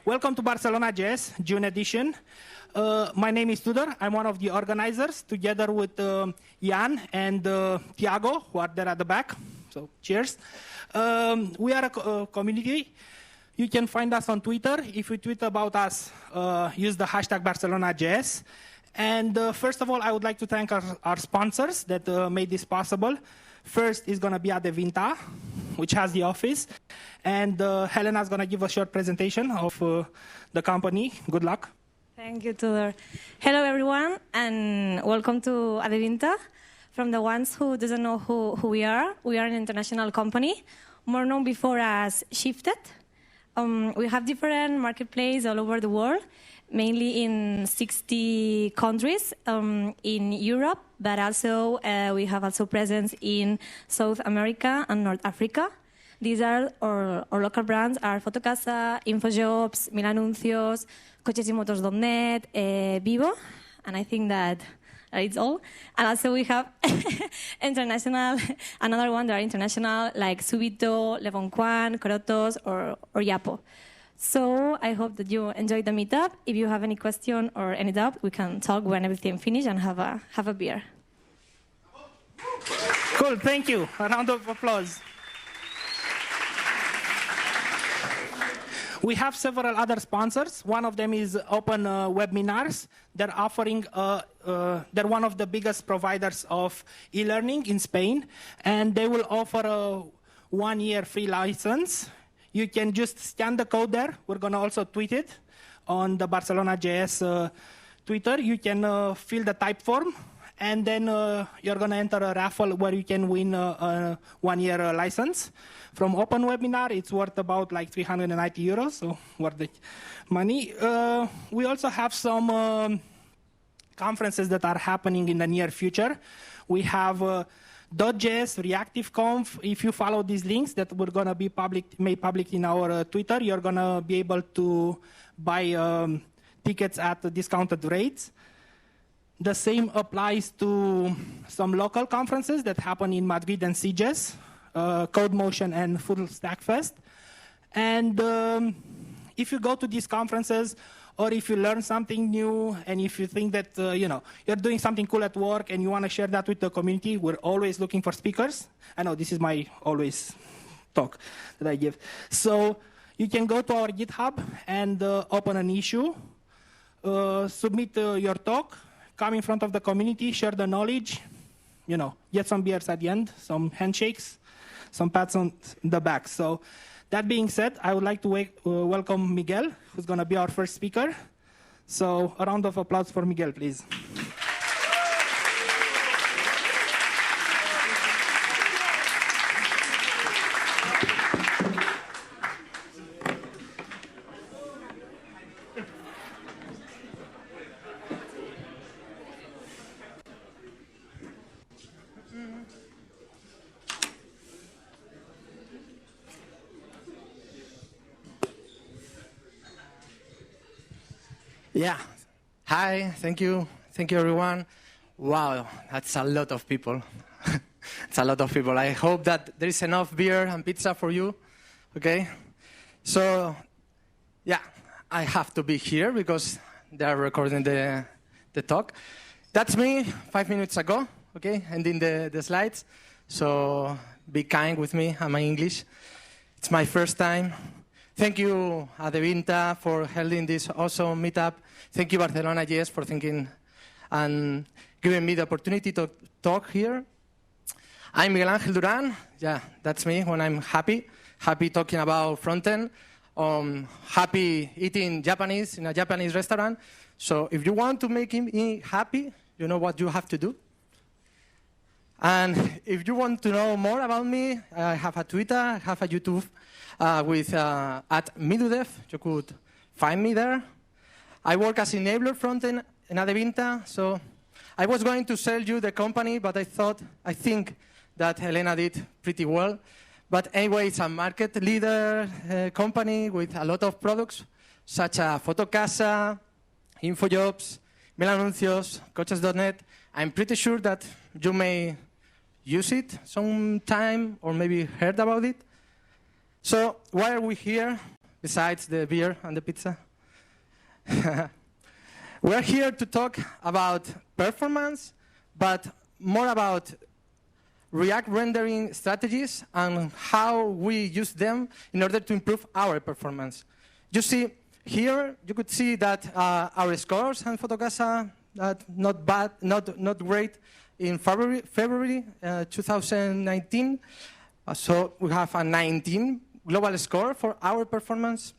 Welcome to Barcelona JS, June edition. My name is Tudor. I'm one of the organizers, together with Jan and Tiago, who are there at the back. So, cheers. We are a community. You can find us on Twitter. If you tweet about us, use the hashtag BarcelonaJS. And first of all, I would like to thank our sponsors that made this possible. First is going to be Adevinta, which has the office. And Helena is going to give a short presentation of the company. Good luck. Thank you, Tudor. Hello, everyone, and welcome to Adevinta. From the ones who doesn't know who we are an international company, more known before as Shifted. We have different marketplaces all over the world, mainly in 60 countries in Europe, but also we have also presence in South America and North Africa. These are our local brands are Fotocasa, Infojobs, Mil Anuncios, cochesimotors.net, Vivo, and I think that it's all. And also we have international, another one that are international, like Subito, Leboncoin, Corotos, or Yapo. So I hope that you enjoyed the meetup. If you have any question or any doubt, we can talk when everything finishes and have a beer. Cool, thank you. A round of applause. We have several other sponsors. One of them is Open Webinars. They're offering, they're one of the biggest providers of e-learning in Spain, and they will offer a 1-year free license. You can just scan the code there. We're going to also tweet it on the Barcelona JS Twitter. You can fill the type form, and then you're going to enter a raffle where you can win a 1-year license. From Open Webinar, it's worth about like 390 euros, so worth the money. We also have some conferences that are happening in the near future. We have .js, ReactiveConf. If you follow these links that we're going to be made public in our Twitter, you're going to be able to buy tickets at discounted rates. The same applies to some local conferences that happen in Madrid and CJS. CodeMotion and Full Stack Fest. And if you go to these conferences, or if you learn something new, and if you think that you're doing something cool at work and you want to share that with the community, we're always looking for speakers. I know this is my always talk that I give. So you can go to our GitHub and open an issue, submit your talk, come in front of the community, share the knowledge, get some beers at the end, some handshakes, some pats on the back. So that being said, I would like to welcome Miguel, who's going to be our first speaker. So a round of applause for Miguel, please. Yeah. Hi, thank you. Thank you, everyone. Wow, that's a lot of people. It's a lot of people. I hope that there is enough beer and pizza for you. Okay? So, yeah, I have to be here because they are recording the talk. That's me 5 minutes ago, okay, ending the slides. So be kind with me and my English. It's my first time. Thank you, Adevinta, for holding this awesome meetup. Thank you, Barcelona JS, for thinking and giving me the opportunity to talk here. I'm Miguel Ángel Durán. Yeah, that's me when I'm happy. Happy talking about Frontend. Happy eating Japanese in a Japanese restaurant. So if you want to make me happy, you know what you have to do. And if you want to know more about me, I have a Twitter, I have a YouTube with at Midudev. You could find me there. I work as enabler frontend in Adevinta. So I was going to sell you the company, but I think that Helena did pretty well. But anyway, it's a market leader company with a lot of products, such as Fotocasa, Infojobs, Mil Anuncios, coches.net. I'm pretty sure that you may use it sometime or maybe heard about it. So why are we here? besides the beer and the pizza? We're here to talk about performance, but more about React rendering strategies and how we use them in order to improve our performance. You see, here you could see that our scores and Fotocasa not bad, not great in February 2019. So we have a 19 global score for our performance.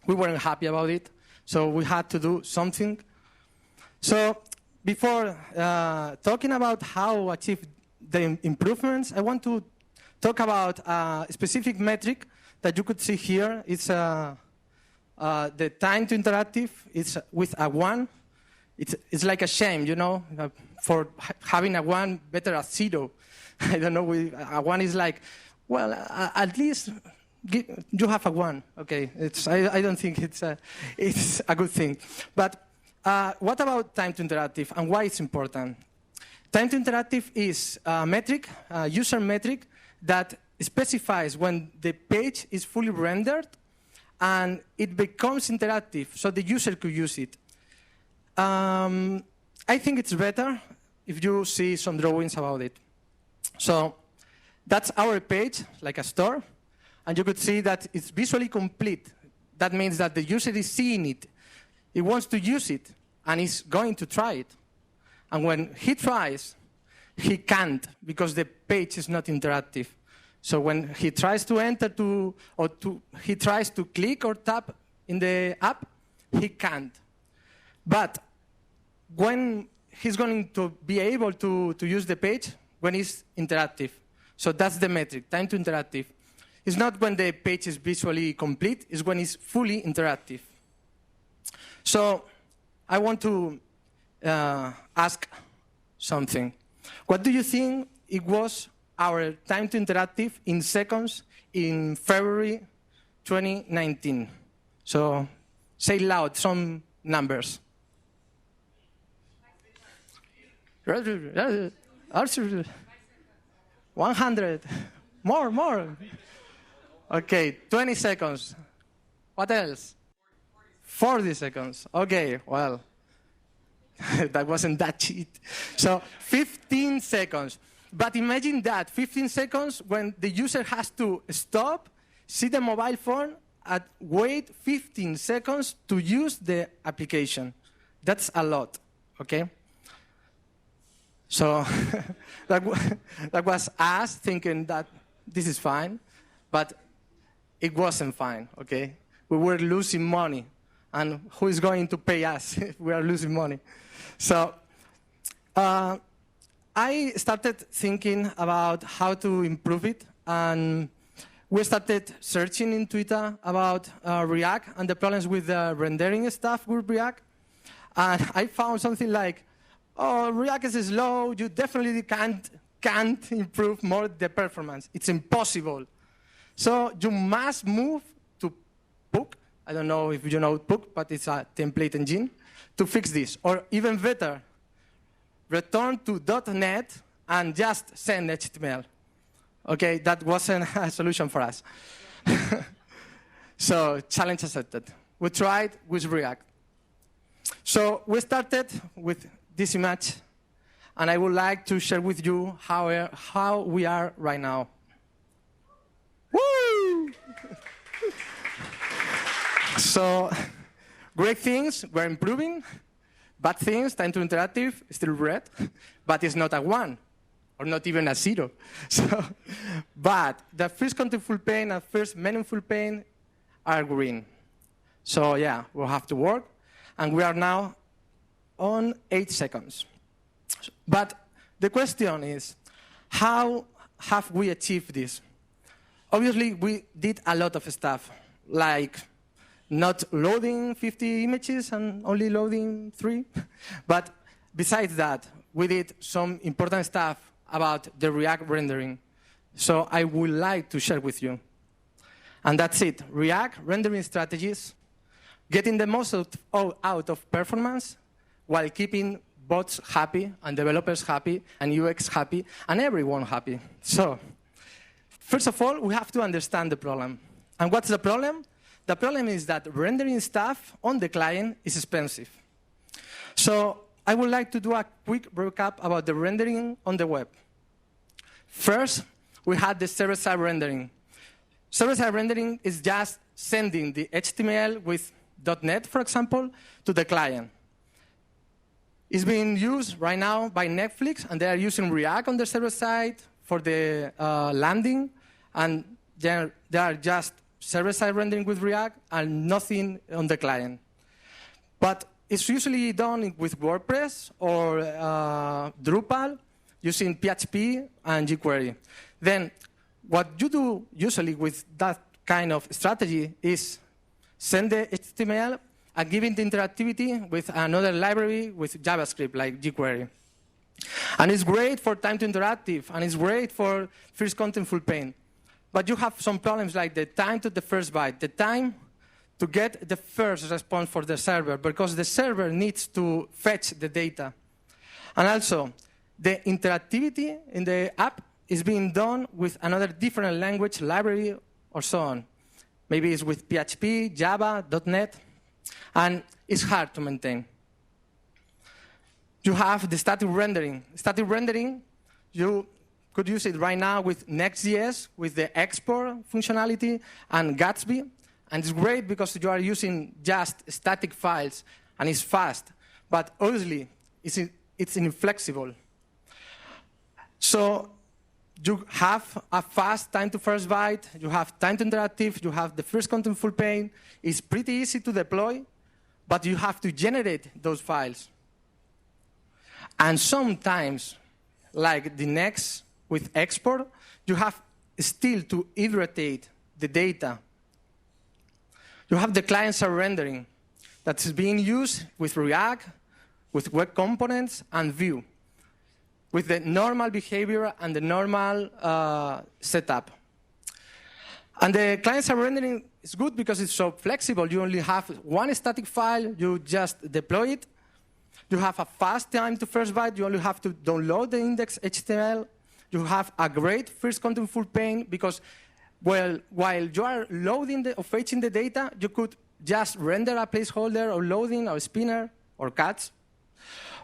We weren't happy about it, so we had to do something. So before talking about how achieve the improvements, I want to talk about a specific metric that you could see here. It's the time to interactive. It's with a 1. It's like a shame, you know, for having a 1, better a 0. I don't know, a 1 is like, well, at least you have a 1. Okay, I don't think it's a good thing. But what about time to interactive and why it's important? Time to interactive is a metric, a user metric, that specifies when the page is fully rendered and it becomes interactive, so the user could use it. I think it's better if you see some drawings about it. So that's our page, like a store, and you could see that it's visually complete. That means that the user is seeing it. He wants to use it, and he's going to try it. And when he tries, he can't because the page is not interactive. So when he tries to enter he tries to click or tap in the app, he can't. But when he's going to be able to use the page, when it's interactive. So that's the metric, time to interactive. It's not when the page is visually complete, it's when it's fully interactive. So I want to ask something. What do you think it was our time to interactive in seconds in February 2019? So say loud some numbers. 100. More. Okay, 20 seconds. What else? 40 seconds. Okay, well, that wasn't that cheap. So 15 seconds. But imagine that, 15 seconds when the user has to stop, see the mobile phone, and wait 15 seconds to use the application. That's a lot, okay? So that was us thinking that this is fine, but it wasn't fine, okay? We were losing money, and who is going to pay us if we are losing money? So I started thinking about how to improve it, and we started searching in Twitter about React and the problems with the rendering stuff with React, and I found something like, oh, React is slow, you definitely can't improve more the performance. It's impossible. So you must move to Puck. I don't know if you know Puck, but it's a template engine to fix this. Or even better, return to .NET and just send HTML. Okay, that wasn't a solution for us. So challenge accepted. We tried with React. So we started with this image, and I would like to share with you how we are right now. Woo! So, great things, we're improving. Bad things, time to interactive, still red, but it's not a 1, or not even a 0. So, but the first contentful pane and first meaningful pane are green. So yeah, we'll have to work, and we are now on 8 seconds. But the question is, how have we achieved this? Obviously, we did a lot of stuff, like not loading 50 images and only loading 3. But besides that, we did some important stuff about the React rendering. So I would like to share with you. And that's it. React rendering strategies, getting the most out of performance, while keeping bots happy, and developers happy, and UX happy, and everyone happy. So, first of all, we have to understand the problem. And what's the problem? the problem is that rendering stuff on the client is expensive. So I would like to do a quick recap about the rendering on the web. First, we had the server-side rendering. Server-side rendering is just sending the HTML with .NET, for example, to the client. It's being used right now by Netflix, and they are using React on the server side for the landing, and they are just server-side rendering with React and nothing on the client. But it's usually done with WordPress or Drupal using PHP and jQuery. Then what you do usually with that kind of strategy is send the HTML and give it the interactivity with another library with JavaScript like jQuery. And it's great for time to interactive, and it's great for first contentful paint. But you have some problems like the time to the first byte, the time to get the first response for the server, because the server needs to fetch the data. And also, the interactivity in the app is being done with another different language, library, or so on. Maybe it's with PHP, Java, .NET, and it's hard to maintain. You have the static rendering. Static rendering, you could use it right now with Next.js, with the export functionality, and Gatsby. And it's great because you are using just static files, and it's fast. But obviously, it's inflexible. So you have a fast time to first byte, you have time to interactive, you have the first contentful paint. It's pretty easy to deploy, but you have to generate those files. And sometimes, like the Next with export, you have still to iterate the data. You have the client-side rendering that is being used with React, with web components, and Vue, with the normal behavior and the normal setup. And the client-side rendering is good because it's so flexible. You only have one static file, you just deploy it. You have a fast time to first byte, you only have to download the index HTML. You have a great first contentful paint because while you are loading or fetching the data, you could just render a placeholder or loading or spinner or cuts.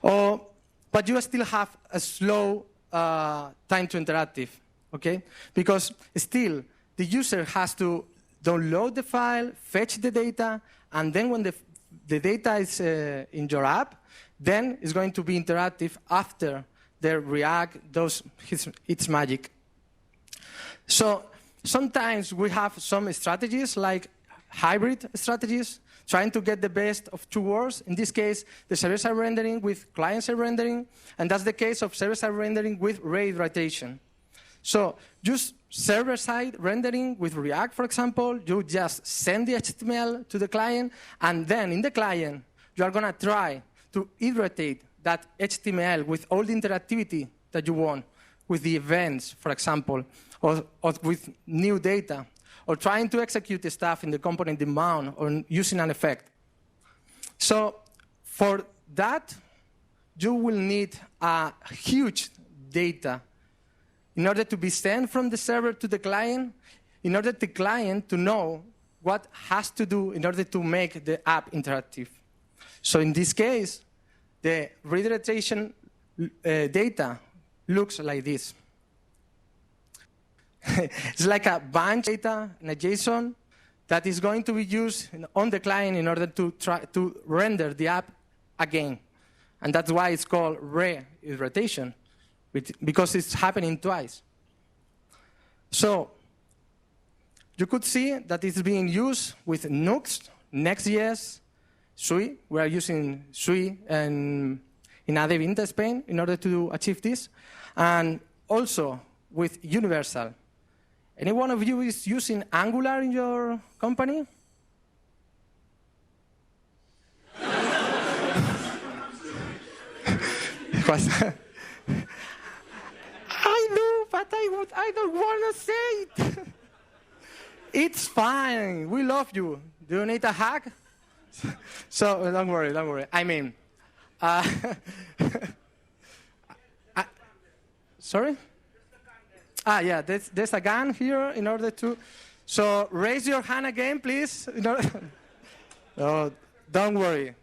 But you still have a slow time to interactive, okay? Because still, the user has to download the file, fetch the data, and then when the data is in your app, then it's going to be interactive after the React does its magic. So sometimes we have some strategies like hybrid strategies, trying to get the best of two worlds. In this case, the server-side rendering with client-side rendering, and that's the case of server-side rendering with re-iteration. So just server-side rendering with React, for example, you just send the HTML to the client, and then in the client, you are going to try to iterate that HTML with all the interactivity that you want, with the events, for example, or with new data, or trying to execute the stuff in the component inbound, or using an effect. So for that, you will need a huge data in order to be sent from the server to the client, in order the client to know what has to do in order to make the app interactive. So in this case, the redirection data looks like this. It's like a bunch of data in a JSON that is going to be used on the client in order to try to render the app again. And that's why it's called re-iteration, because it's happening twice. So you could see that it's being used with Nuxt, Next.js, Sui. We are using Sui in Adevinta, Spain, in order to achieve this. And also with Universal. Any one of you is using Angular in your company? I do, but I don't want to say it. It's fine. We love you. Do you need a hug? So don't worry. I mean, sorry? Yeah, there's a gun here in order to... So raise your hand again, please. No, don't worry.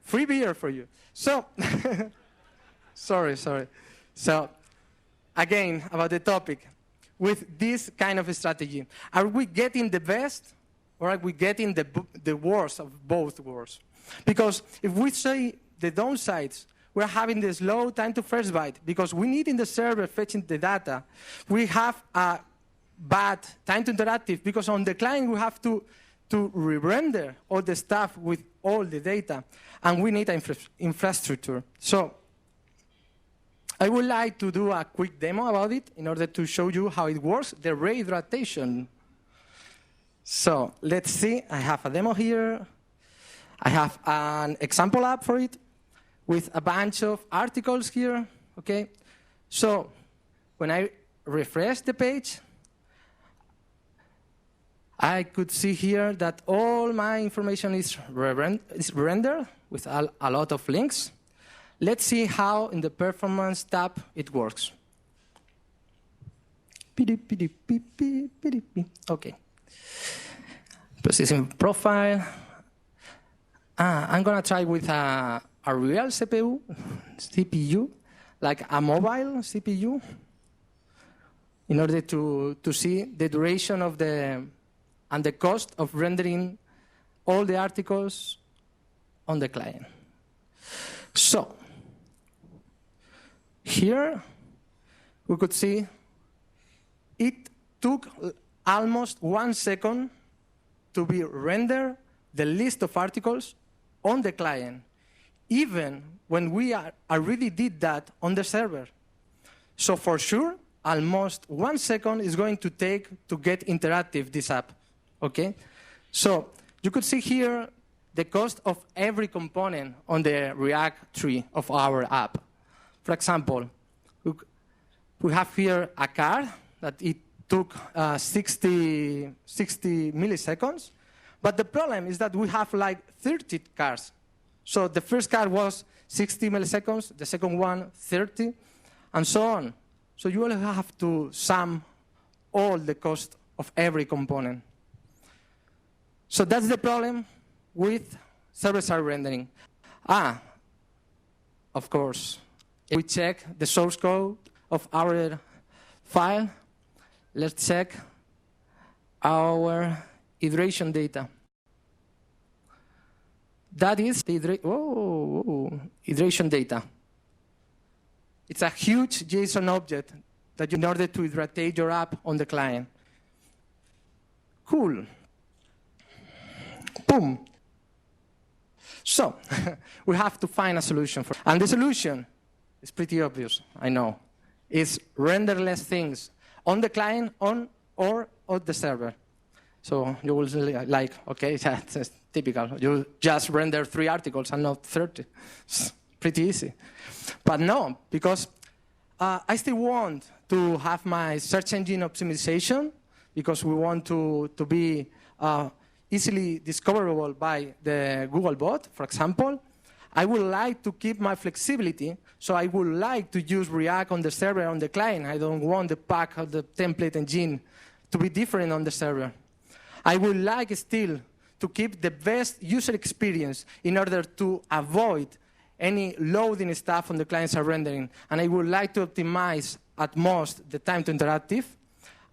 Free beer for you. So, sorry. So, again, about the topic. With this kind of a strategy, are we getting the best or are we getting the worst of both worlds? Because if we say the downsides, we're having the slow time to first byte because we need in the server fetching the data. We have a bad time to interactive because on the client we have to re-render all the stuff with all the data, and we need infrastructure. So I would like to do a quick demo about it in order to show you how it works, the rehydratation. So let's see, I have a demo here. I have an example app for it with a bunch of articles here, okay? So when I refresh the page, I could see here that all my information is rendered with a lot of links. Let's see how in the performance tab it works. Okay. Processing profile. I'm going to try with a real CPU, like a mobile CPU, in order to see the duration of and the cost of rendering all the articles on the client. So, here we could see it took almost 1 second to be rendered the list of articles on the client, even when we already did that on the server. So for sure, almost 1 second is going to take to get interactive this app, okay? So you could see here the cost of every component on the React tree of our app. For example, we have here a car that it took 60 milliseconds, but the problem is that we have like 30 cars. So the first car was 60 milliseconds, the second one 30, and so on. So you will have to sum all the cost of every component. So that's the problem with server-side rendering. Of course, if we check the source code of our file, let's check our iteration data. That is the iteration data. It's a huge JSON object that you in order to iterate your app on the client. Cool. Boom. So we have to find a solution for it. And the solution is pretty obvious, I know. It's renderless things on the client or on the server. So you will say like, okay, that's typical. You just render 3 articles and not 30. It's pretty easy. But no, because I still want to have my search engine optimization because we want to be easily discoverable by the Google bot, for example. I would like to keep my flexibility, so I would like to use React on the server on the client. I don't want the pack of the template engine to be different on the server. I would like still to keep the best user experience in order to avoid any loading stuff on the client-side rendering. And I would like to optimize at most the time to interactive.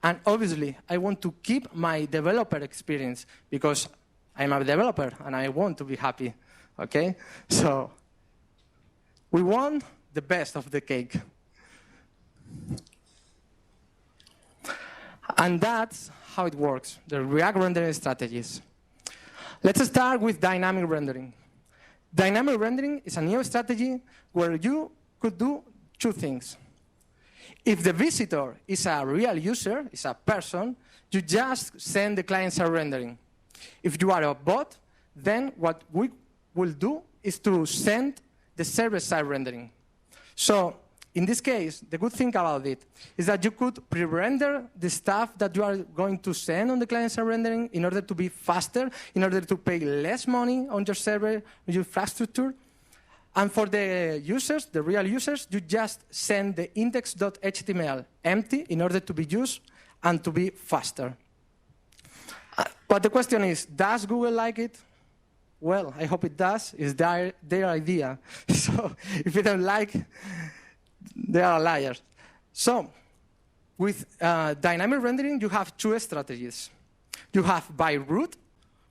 And obviously, I want to keep my developer experience because I'm a developer and I want to be happy, okay? So we want the best of the cake. And that's how it works, the React rendering strategies. Let's start with dynamic rendering. Dynamic rendering is a new strategy where you could do 2 things. If the visitor is a real user, is a person, you just send the client-side rendering. If you are a bot, then what we will do is to send the server-side rendering. So in this case, the good thing about it is that you could pre-render the stuff that you are going to send on the client-side rendering in order to be faster, in order to pay less money on your server, your infrastructure. And for the users, the real users, you just send the index.html empty in order to be used and to be faster. But the question is, does Google like it? Well, I hope it does. It's their idea. So if you don't like, they are liars. So with dynamic rendering, you have two strategies. You have by route,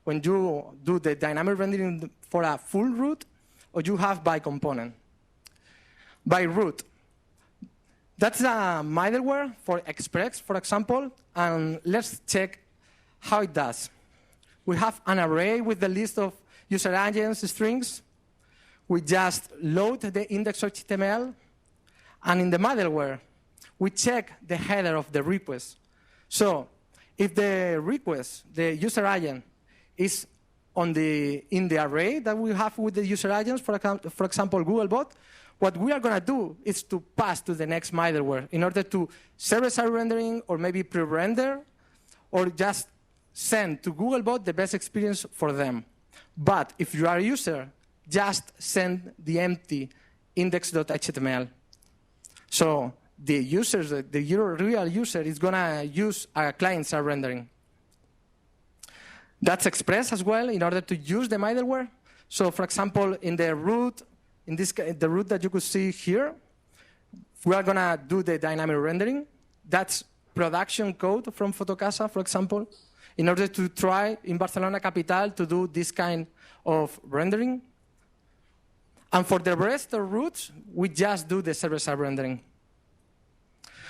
when you do the dynamic rendering for a full route, or you have by component. By route, that's a middleware for Express, for example, and let's check how it does. We have an array with the list of user agents strings. We just load the index.html, and in the middleware, we check the header of the request. So if the request, the user agent, is in the array that we have with the user agents, for example, Googlebot, what we are going to do is to pass to the next middleware in order to server-side rendering or maybe pre-render or just send to Googlebot the best experience for them. But if you are a user, just send the empty index.html. So the real user is going to use a client-side rendering. That's Express as well in order to use the middleware. So for example, in the route, the route that you could see here, we are going to do the dynamic rendering. That's production code from Fotocasa, for example, in order to try in Barcelona Capital to do this kind of rendering. And for the rest of routes, we just do the server-side rendering.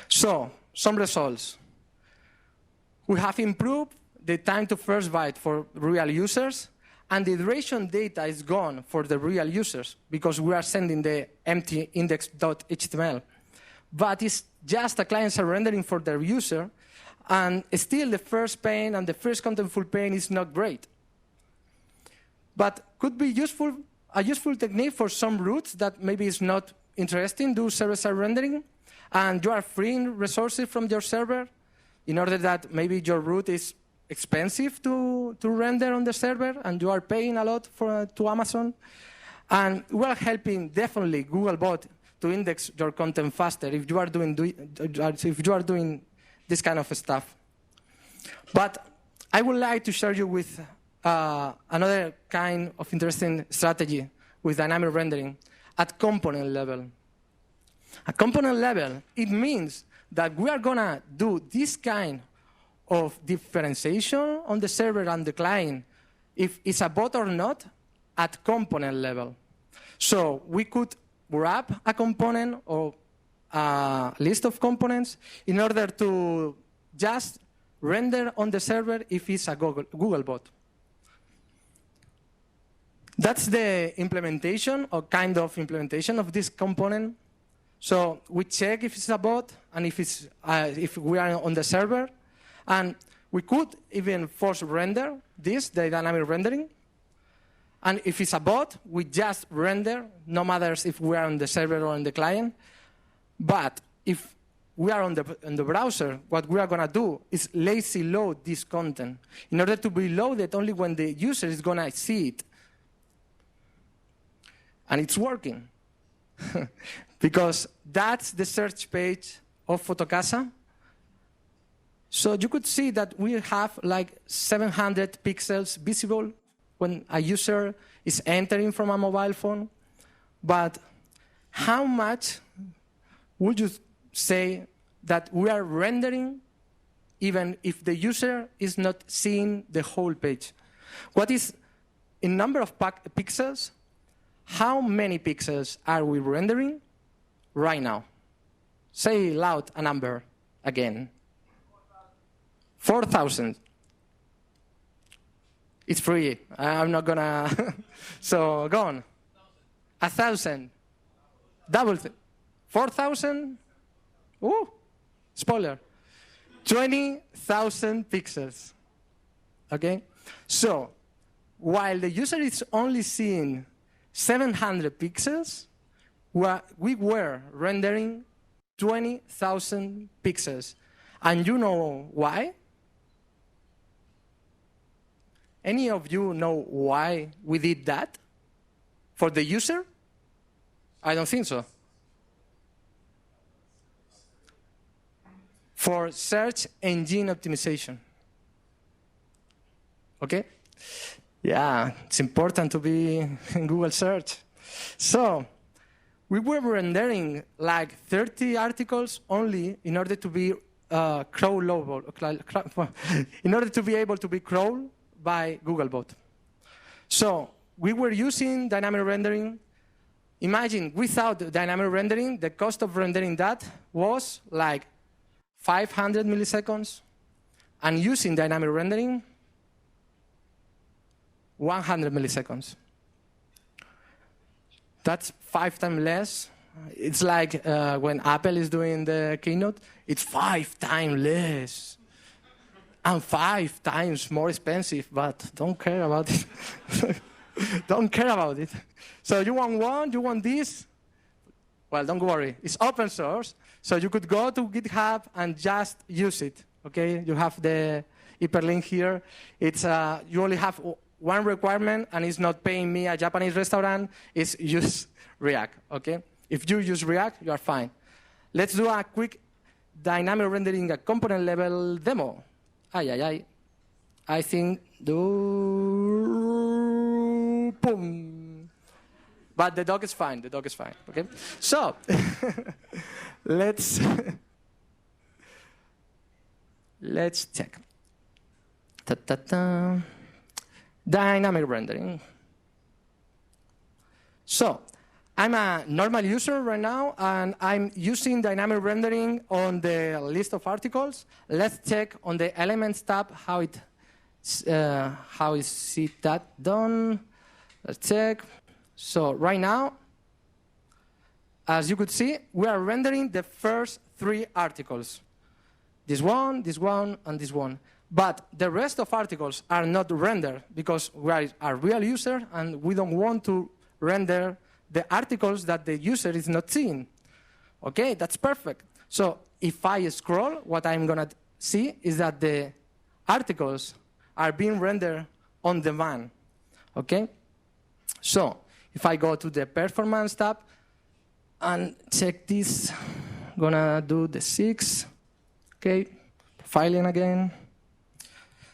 So, some results. We have improved the time to first byte for real users, and the duration data is gone for the real users because we are sending the empty index.html. But it's just a client-side rendering for the user, and still the first pane and the first contentful pane is not great. But could be a useful technique for some routes that maybe is not interesting, do server-side rendering, and you are freeing resources from your server in order that maybe your route is expensive to render on the server and you are paying a lot to Amazon. And we are helping definitely Googlebot to index your content faster if you are doing this kind of stuff. But I would like to share you with another kind of interesting strategy with dynamic rendering at component level. At component level, it means that we are going to do this kind of differentiation on the server and the client, if it's a bot or not, at component level. So we could grab a component or a list of components in order to just render on the server if it's a Google bot. That's the implementation or kind of implementation of this component. So we check if it's a bot and if we are on the server. And we could even force render this, the dynamic rendering. And if it's a bot, we just render, no matter if we are on the server or on the client. But if we are on the browser, what we are going to do is lazy load this content in order to be loaded only when the user is going to see it. And it's working. Because that's the search page of Fotocasa. So you could see that we have like 700 pixels visible when a user is entering from a mobile phone. But how much would you say that we are rendering even if the user is not seeing the whole page? What is, in number of pixels, how many pixels are we rendering right now? Say loud a number again. 4,000. It's free. I'm not gonna. So go on. 1,000. Double. 4,000. Ooh, spoiler. 20,000 pixels. Okay. So while the user is only seeing 700 pixels, we were rendering 20,000 pixels. And you know why? Any of you know why we did that? For the user? I don't think so. For search engine optimization. okay? Yeah, it's important to be in Google search. So we were rendering like 30 articles only in order to be crawlable, in order to be able to be crawled by Googlebot. So we were using dynamic rendering. Imagine without dynamic rendering, the cost of rendering that was like 500 milliseconds, and using dynamic rendering, 100 milliseconds. That's 5 times less. It's like when Apple is doing the keynote, it's 5 times less. And 5 times more expensive, but don't care about it. Don't care about it. So you want one, you want this? Well, don't worry. It's open source, so you could go to GitHub and just use it, okay? You have the hyperlink here. It's you only have one requirement, and it's not paying me a Japanese restaurant. It's use React, okay? If you use React, you are fine. Let's do a quick dynamic rendering at component level demo. I think boom. But the dog is fine, okay? So, let's check. Dynamic rendering. So, I'm a normal user right now, and I'm using dynamic rendering on the list of articles. Let's check on the Elements tab how is it that done. Let's check. So right now, as you could see, we are rendering the first 3 articles. This one, and this one. But the rest of articles are not rendered because we are a real user and we don't want to render the articles that the user is not seeing. Okay, that's perfect. So if I scroll, what I'm going to see is that the articles are being rendered on demand. Okay? So if I go to the Performance tab and check this, I'm going to do the 6. Okay, profiling again.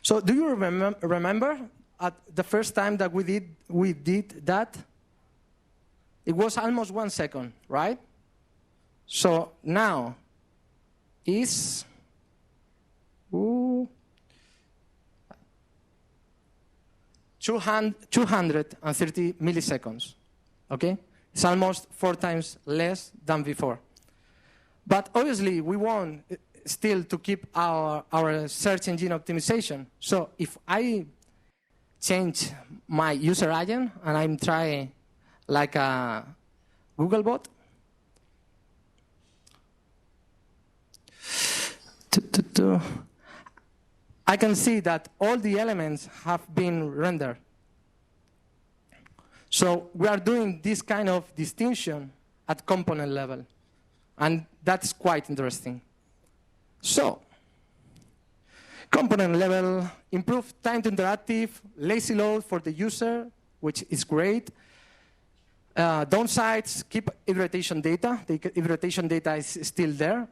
So do you remember at the first time that we did that? It was almost 1 second, right? So now is 230 milliseconds, okay? It's almost 4 times less than before. But obviously, we want still to keep our search engine optimization. So if I change my user agent and I'm trying like a Googlebot, I can see that all the elements have been rendered. So we are doing this kind of distinction at component level. And that's quite interesting. So, component level, improve time to interactive, lazy load for the user, which is great. Downsides, keep iteration data. The iteration data is still there.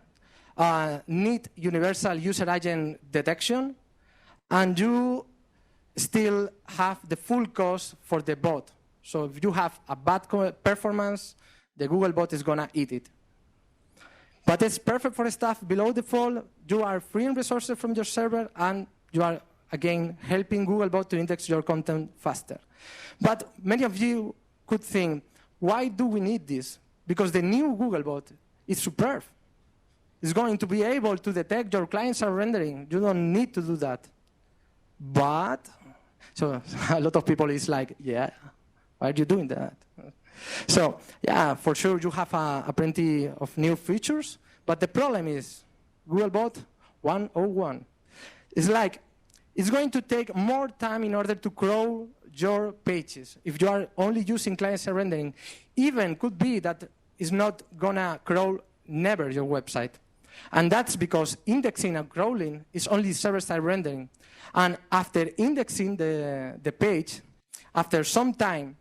Need universal user agent detection. And you still have the full cost for the bot. So if you have a bad performance, the Googlebot is going to eat it. But it's perfect for stuff below default. You are freeing resources from your server, and you are, again, helping Googlebot to index your content faster. But many of you could think, why do we need this? Because the new Googlebot is superb. It's going to be able to detect your clients are rendering. You don't need to do that. But, so a lot of people is like, yeah, why are you doing that? So, yeah, for sure you have a plenty of new features, but the problem is Googlebot 101. It's like, it's going to take more time in order to crawl your pages. If you are only using client-side rendering, even could be that it's not gonna crawl never your website. And that's because indexing and crawling is only server-side rendering. And after indexing the page, after some time,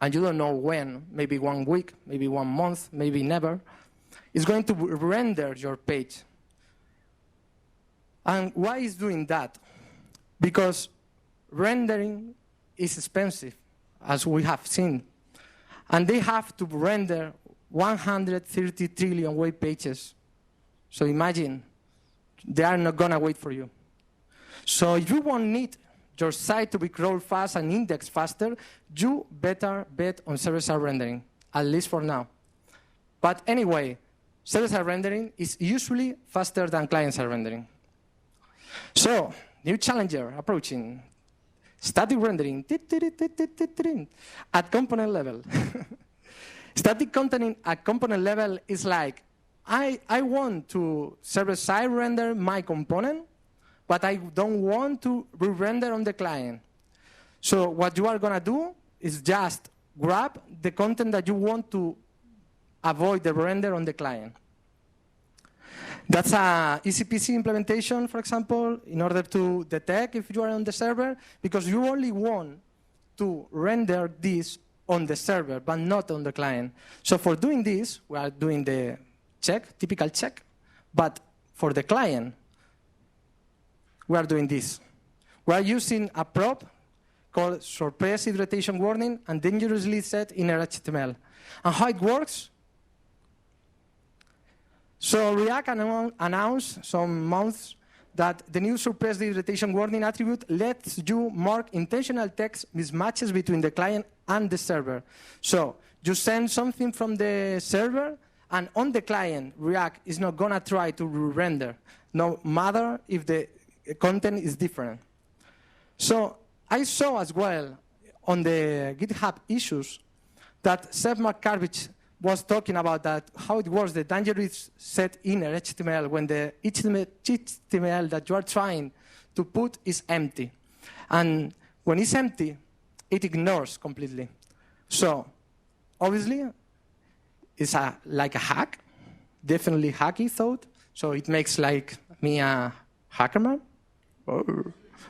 and you don't know when, maybe 1 week, maybe 1 month, maybe never, it's going to render your page. And why is doing that? Because rendering is expensive, as we have seen. And they have to render 130 trillion web pages. So imagine, they are not going to wait for you. So if you won't need your site to be crawled fast and indexed faster, you better bet on server-side rendering, at least for now. But anyway, server-side rendering is usually faster than client-side rendering. So, new challenger approaching. Static rendering at component level. Static content at component level is like, I want to server-side render my component, but I don't want to re-render on the client. So what you are going to do is just grab the content that you want to avoid the render on the client. That's a ECPC implementation, for example, in order to detect if you are on the server, because you only want to render this on the server, but not on the client. So for doing this, we are doing the check, typical check, but for the client, we are doing this. We are using a prop called surprise hydration warning and dangerously set inner HTML. And how it works? So React announced some months that the new surprise hydration warning attribute lets you mark intentional text mismatches between the client and the server. So you send something from the server, and on the client, React is not going to try to render, no matter if the content is different. So I saw as well on the GitHub issues that Seth McCarvich was talking about that, how it works, the dangerous set inner HTML when the HTML that you are trying to put is empty. And when it's empty, it ignores completely. So obviously, it's like a hack, definitely hacky thought. So it makes like me a hacker man. Oh,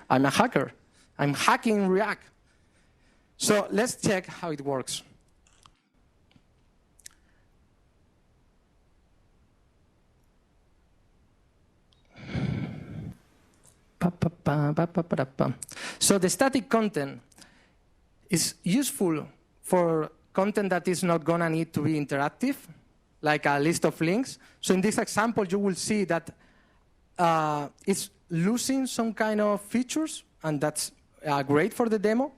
I'm a hacker. I'm hacking React. So let's check how it works. So the static content is useful for content that is not going to need to be interactive, like a list of links. So in this example, you will see that it's losing some kind of features, and that's great for the demo.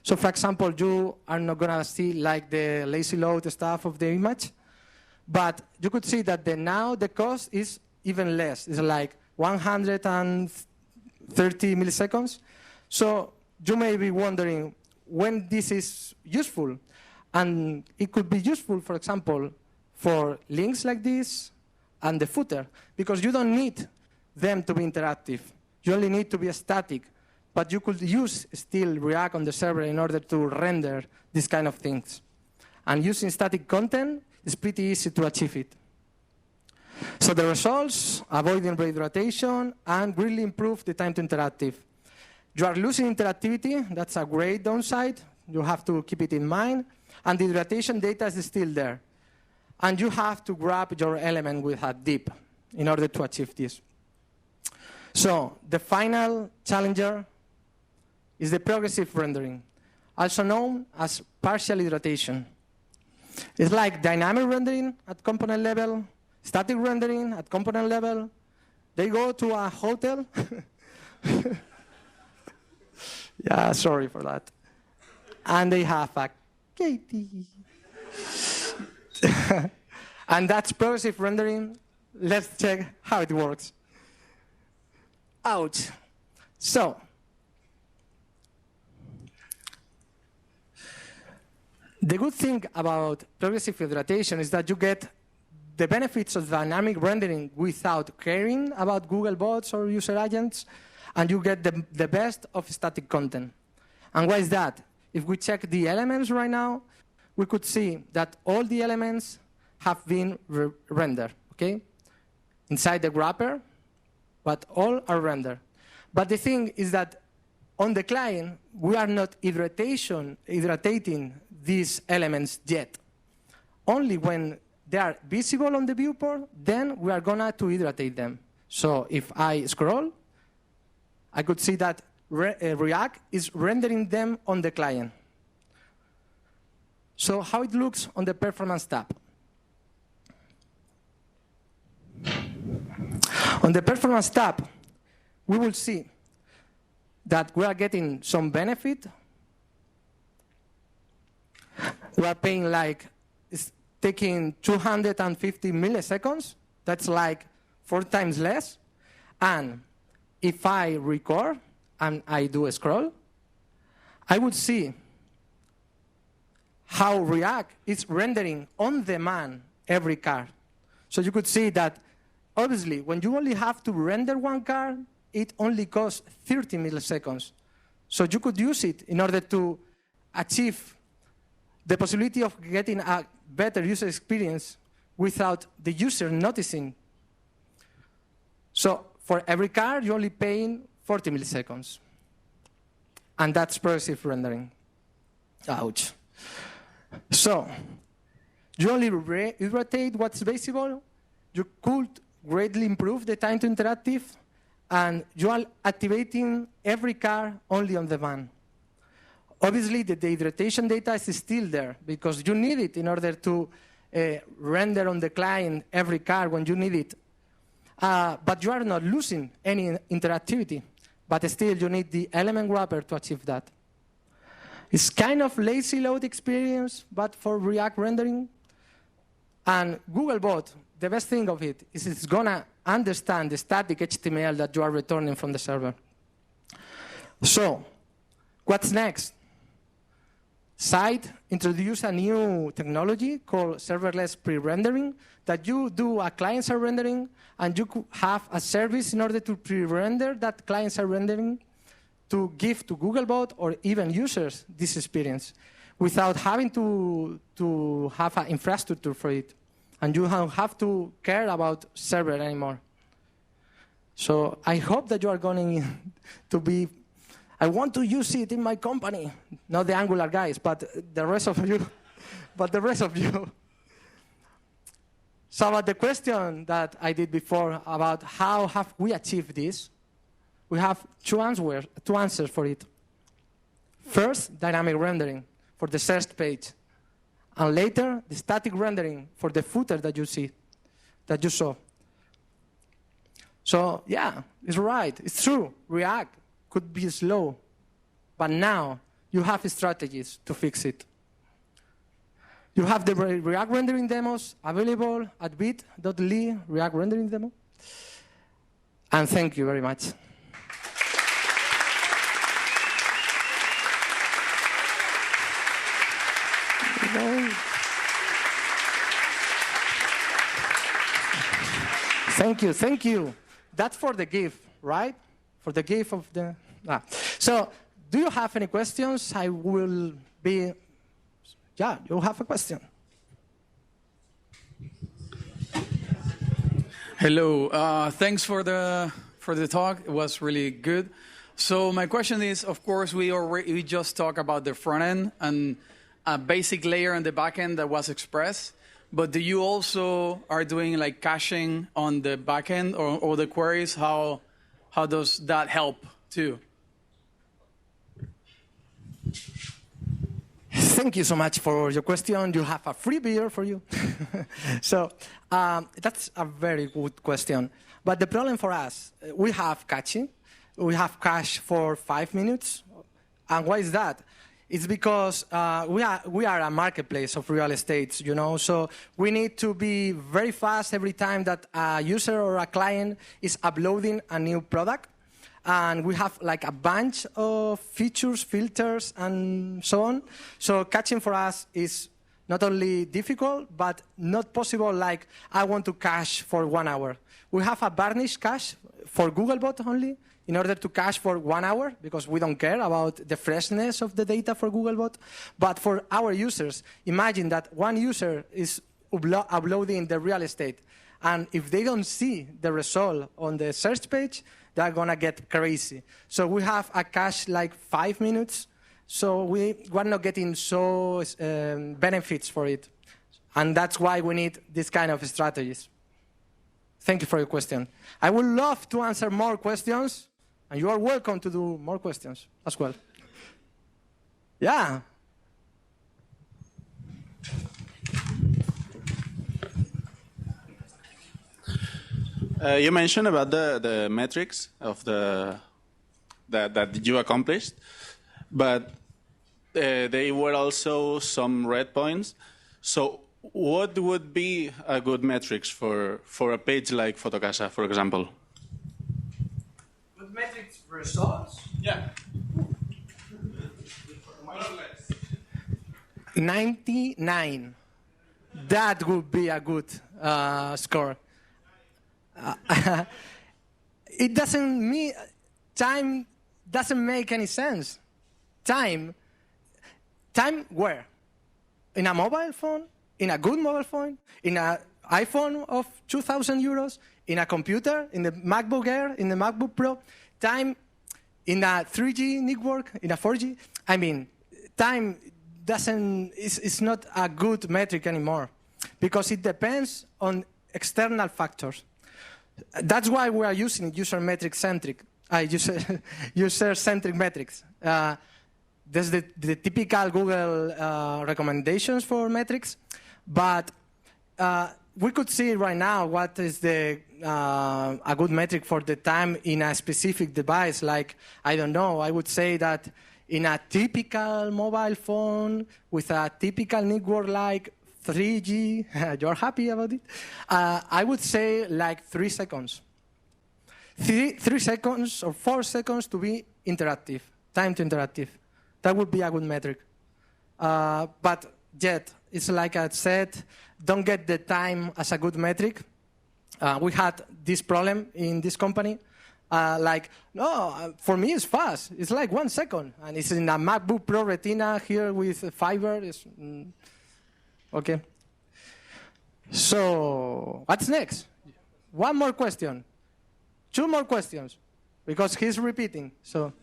So for example, you are not going to see like the lazy load stuff of the image, but you could see that now the cost is even less. It's like 130 milliseconds. So you may be wondering when this is useful. And it could be useful, for example, for links like this and the footer, because you don't need them to be interactive. You only need to be static. But you could use still React on the server in order to render these kind of things. And using static content is pretty easy to achieve it. So the results, avoiding rehydration, and greatly improve the time to interactive. You are losing interactivity. That's a great downside. You have to keep it in mind. And the hydration data is still there. And you have to grab your element with a dip in order to achieve this. So the final challenger is the progressive rendering, also known as partial hydration. It's like dynamic rendering at component level, static rendering at component level. They go to a hotel. Yeah, sorry for that. And they have a Katie. And that's progressive rendering. Let's check how it works. Ouch. So, the good thing about progressive hydration is that you get the benefits of dynamic rendering without caring about Google bots or user agents, and you get the best of static content. And why is that? If we check the elements right now, we could see that all the elements have been rendered, okay? Inside the wrapper, but all are rendered. But the thing is that on the client, we are not iterating these elements yet. Only when they are visible on the viewport, then we are going to iterate them. So if I scroll, I could see that React is rendering them on the client. So how it looks on the performance tab. On the performance tab, we will see that we are getting some benefit. We are paying like, it's taking 250 milliseconds. That's like 4 times less. And if I record and I do a scroll, I would see how React is rendering on demand every car. So you could see that, obviously, when you only have to render one car, it only costs 30 milliseconds. So you could use it in order to achieve the possibility of getting a better user experience without the user noticing. So for every car, you're only paying 40 milliseconds. And that's progressive rendering. Ouch. So you only rotate what's visible. You could greatly improve the time to interactive. And you are activating every car only on demand. Obviously, the hydration data is still there because you need it in order to render on the client every car when you need it. But you are not losing any interactivity. But still, you need the element wrapper to achieve that. It's kind of lazy load experience, but for React rendering. And Googlebot, the best thing of it is it's going to understand the static HTML that you are returning from the server. So what's next? Site introduced a new technology called serverless pre-rendering that you do a client-side rendering, and you could have a service in order to pre-render that client-side rendering to give to Googlebot or even users this experience without having to have an infrastructure for it. And you don't have to care about server anymore. So I hope that you are going to be, I want to use it in my company. Not the Angular guys, but the rest of you. So about the question that I did before about how have we achieved this, we have two answers for it. First, dynamic rendering for the search page. And later, the static rendering for the footer that you saw. So yeah, it's right, it's true. React could be slow, but now you have strategies to fix it. You have the React rendering demos available at bit.ly React rendering demo. And thank you very much. Thank you. That's for the gift, right? For the gift of the... So, do you have any questions? I will be... Yeah, you have a question. Hello. Thanks for the talk. It was really good. So my question is, of course, we just talked about the front end and a basic layer on the back end that was expressed. But do you also are doing like caching on the back end or the queries? How does that help too? Thank you so much for your question. You have a free beer for you. So that's a very good question. But the problem for us, we have caching. We have cache for 5 minutes. And why is that? It's because we are a marketplace of real estate, you know, so we need to be very fast every time that a user or a client is uploading a new product. And we have like a bunch of features, filters, and so on. So caching for us is not only difficult, but not possible like I want to cache for 1 hour. We have a varnish cache for Googlebot only, in order to cache for 1 hour, because we don't care about the freshness of the data for Googlebot. But for our users, imagine that one user is uploading the real estate. And if they don't see the result on the search page, they're going to get crazy. So we have a cache like 5 minutes. So we're not getting so benefits for it. And that's why we need this kind of strategies. Thank you for your question. I would love to answer more questions, And you are welcome to do more questions as well. Yeah. You mentioned about the metrics of that you accomplished, but they were also some red points. So what would be a good metrics for a page like Fotocasa, for example? Good metrics results? Yeah. 99. That would be a good score. It doesn't mean time doesn't make any sense. Time where? In a mobile phone? In a good mobile phone? In an iPhone of 2,000 euros? In a computer? In the MacBook Air? In the MacBook Pro? Time in a 3G network? In a 4G? I mean, time it's not a good metric anymore because it depends on external factors. That's why we are using user-centric metrics. There's the typical Google recommendations for metrics, but we could see right now what is a good metric for the time in a specific device. Like, I don't know, I would say that in a typical mobile phone with a typical network like 3G, you're happy about it? I would say like 3 seconds. 3 seconds or 4 seconds to be interactive, time to interactive. That would be a good metric. But yet, it's like I said, don't get the time as a good metric. We had this problem in this company. For me it's fast. It's like 1 second. And it's in a MacBook Pro Retina here with fiber. Okay. So, what's next? 1 more question. 2 more questions. Because he's repeating, so.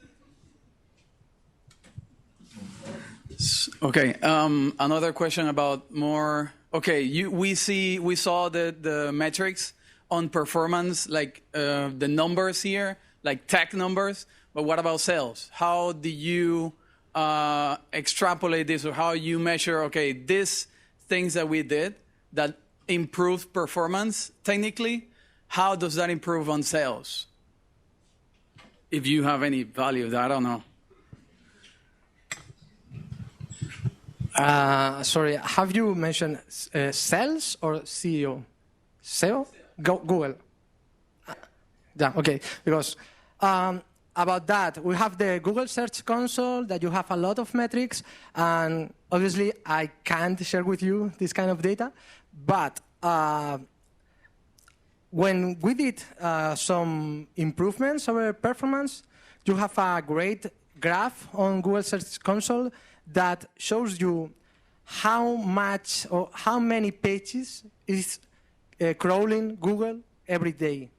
Okay, another question about more. Okay, we saw the metrics on performance, like the numbers here, like tech numbers. But what about sales? How do you extrapolate this, or how you measure? Okay, these things that we did that improved performance technically. How does that improve on sales? If you have any value of that, I don't know. Sorry, have you mentioned sales or CEO? SEO? Google. Yeah, okay. Because about that, we have the Google Search Console that you have a lot of metrics, and obviously I can't share with you this kind of data, but when we did some improvements over performance, you have a great graph on Google Search Console that shows you how much or how many pages is crawling Google every day.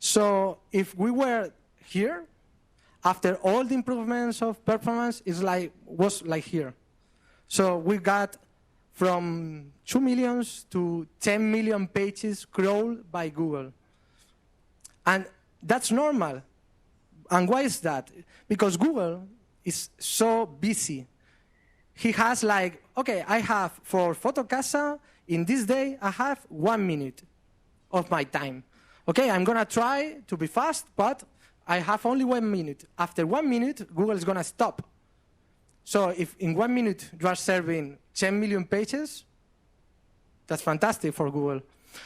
So if we were here, after all the improvements of performance, was like here. So we got from 2 million to 10 million pages crawled by Google. And that's normal. And why is that? Because Google is so busy. He has I have for Fotocasa, in this day, I have 1 minute of my time. Okay, I'm going to try to be fast, but I have only 1 minute. After 1 minute, Google is going to stop. So if in 1 minute you are serving 10 million pages, that's fantastic for Google.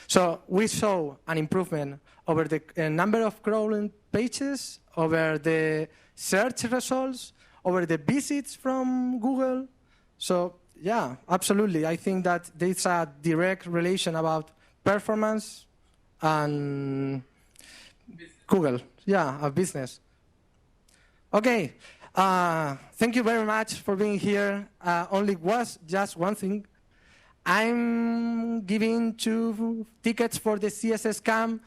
So we saw an improvement over the number of crawling pages, over the search results, over the visits from Google. So yeah, absolutely. I think that there's a direct relation about performance and Google. Yeah, a business. Okay. Thank you very much for being here. Only was just one thing. I'm giving 2 tickets for the CSS camp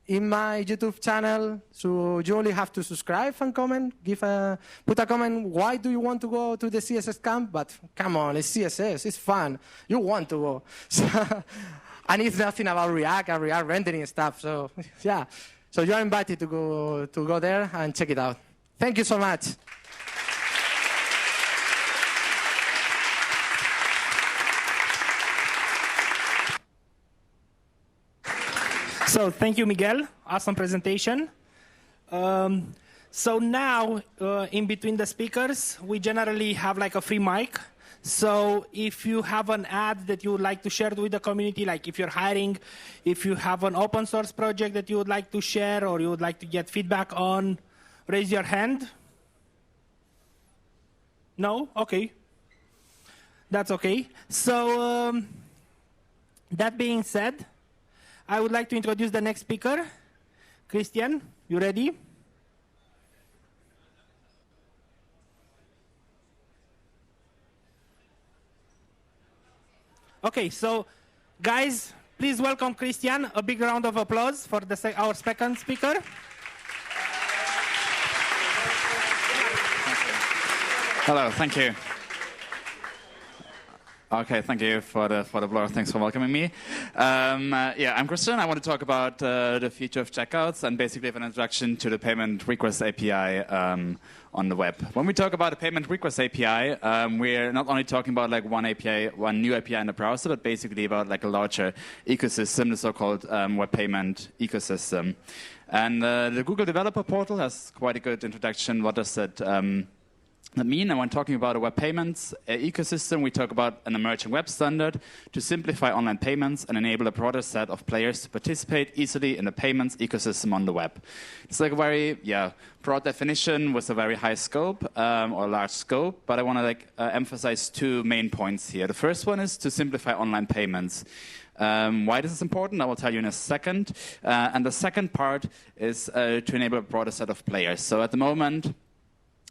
in my YouTube channel. So you only have to subscribe and comment. Put a comment. Why do you want to go to the CSS camp? But come on, it's CSS. It's fun. You want to go. So, and it's nothing about React and React rendering stuff. So yeah. So you are invited to go there and check it out. Thank you so much. So thank you, Miguel. Awesome presentation. So now, in between the speakers, we generally have like a free mic. So if you have an ad that you would like to share with the community, like if you're hiring, if you have an open source project that you would like to share or you would like to get feedback on, raise your hand. No? Okay. That's okay. So that being said, I would like to introduce the next speaker. Christian, you ready? Okay, so guys, please welcome Christian. A big round of applause for our second speaker. Hello, thank you. Okay, thank you for the blog. Thanks for welcoming me. Yeah, I'm Christian. I want to talk about the future of checkouts and basically have an introduction to the payment request API on the web. When we talk about the payment request API, we're not only talking about like one API, one new API in the browser, but basically about like a larger ecosystem, the so-called web payment ecosystem. And the Google Developer Portal has quite a good introduction. What does that mean? And when talking about a web payments ecosystem, we talk about an emerging web standard to simplify online payments and enable a broader set of players to participate easily in the payments ecosystem on the web. It's like a very broad definition with a very high scope or large scope, but I want to emphasize two main points here. The first one is to simplify online payments. Why this is important, I will tell you in a second. And the second part is to enable a broader set of players. So at the moment,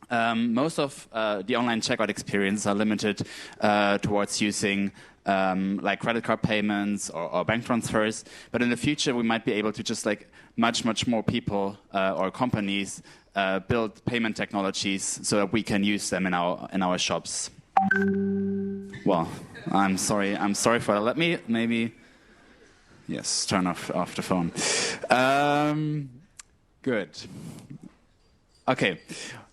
most of the online checkout experience are limited towards using like credit card payments or bank transfers. But in the future, we might be able to just like much more people or companies build payment technologies so that we can use them in our shops. Well, I'm sorry for that. Let me maybe turn off the phone. Good. Okay.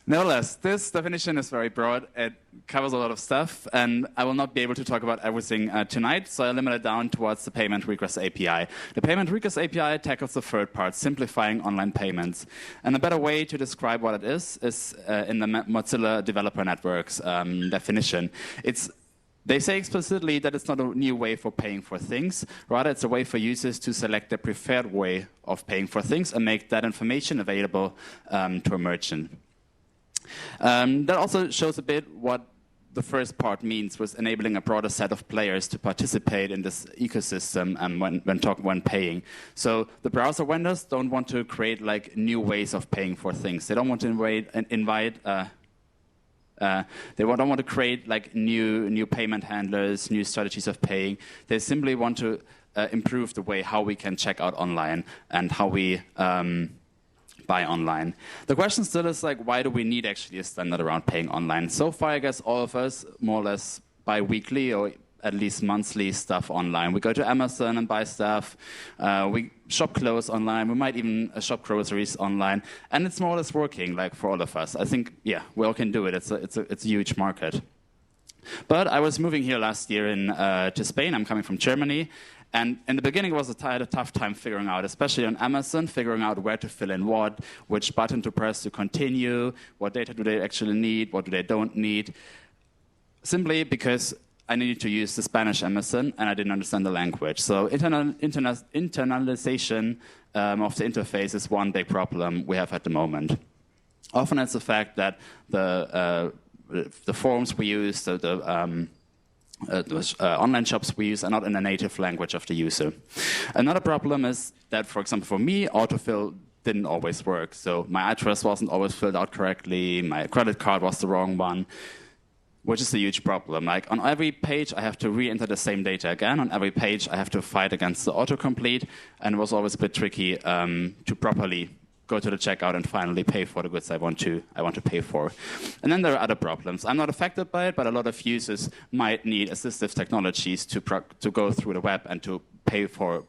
Nevertheless, this definition is very broad. It covers a lot of stuff, and I will not be able to talk about everything tonight, so I limit it down towards the payment request API. The payment request API tackles the third part, simplifying online payments. And a better way to describe what it is in the Mozilla Developer Network's definition. They say explicitly that it's not a new way for paying for things. Rather, it's a way for users to select their preferred way of paying for things and make that information available to a merchant. That also shows a bit what the first part means with enabling a broader set of players to participate in this ecosystem when paying. So the browser vendors don't want to create like new ways of paying for things. They don't want to they don't want to create like new payment handlers, new strategies of paying. They simply want to improve the way how we can check out online and how we buy online. The question still is like, why do we need actually a standard around paying online? So far, I guess all of us more or less buy weekly or at least monthly stuff online. We go to Amazon and buy stuff. We shop clothes online. We might even shop groceries online, and it's more or less working like for all of us. I think we all can do it. It's a huge market. But I was moving here last year to Spain. I'm coming from Germany. And in the beginning, I had a tough time figuring out, especially on Amazon, figuring out where to fill in what, which button to press to continue, what data do they actually need, what do they don't need. Simply because I needed to use the Spanish Amazon, and I didn't understand the language. So internalization of the interface is one big problem we have at the moment. Often it's the fact that the forms we use, those online shops we use are not in the native language of the user. Another problem is that, for example, for me, autofill didn't always work. So my address wasn't always filled out correctly, my credit card was the wrong one, which is a huge problem. Like on every page, I have to re-enter the same data again. On every page, I have to fight against the autocomplete, and it was always a bit tricky to properly go to the checkout and finally pay for the goods I want to pay for. And then there are other problems. I'm not affected by it, but a lot of users might need assistive technologies to go through the web and to pay for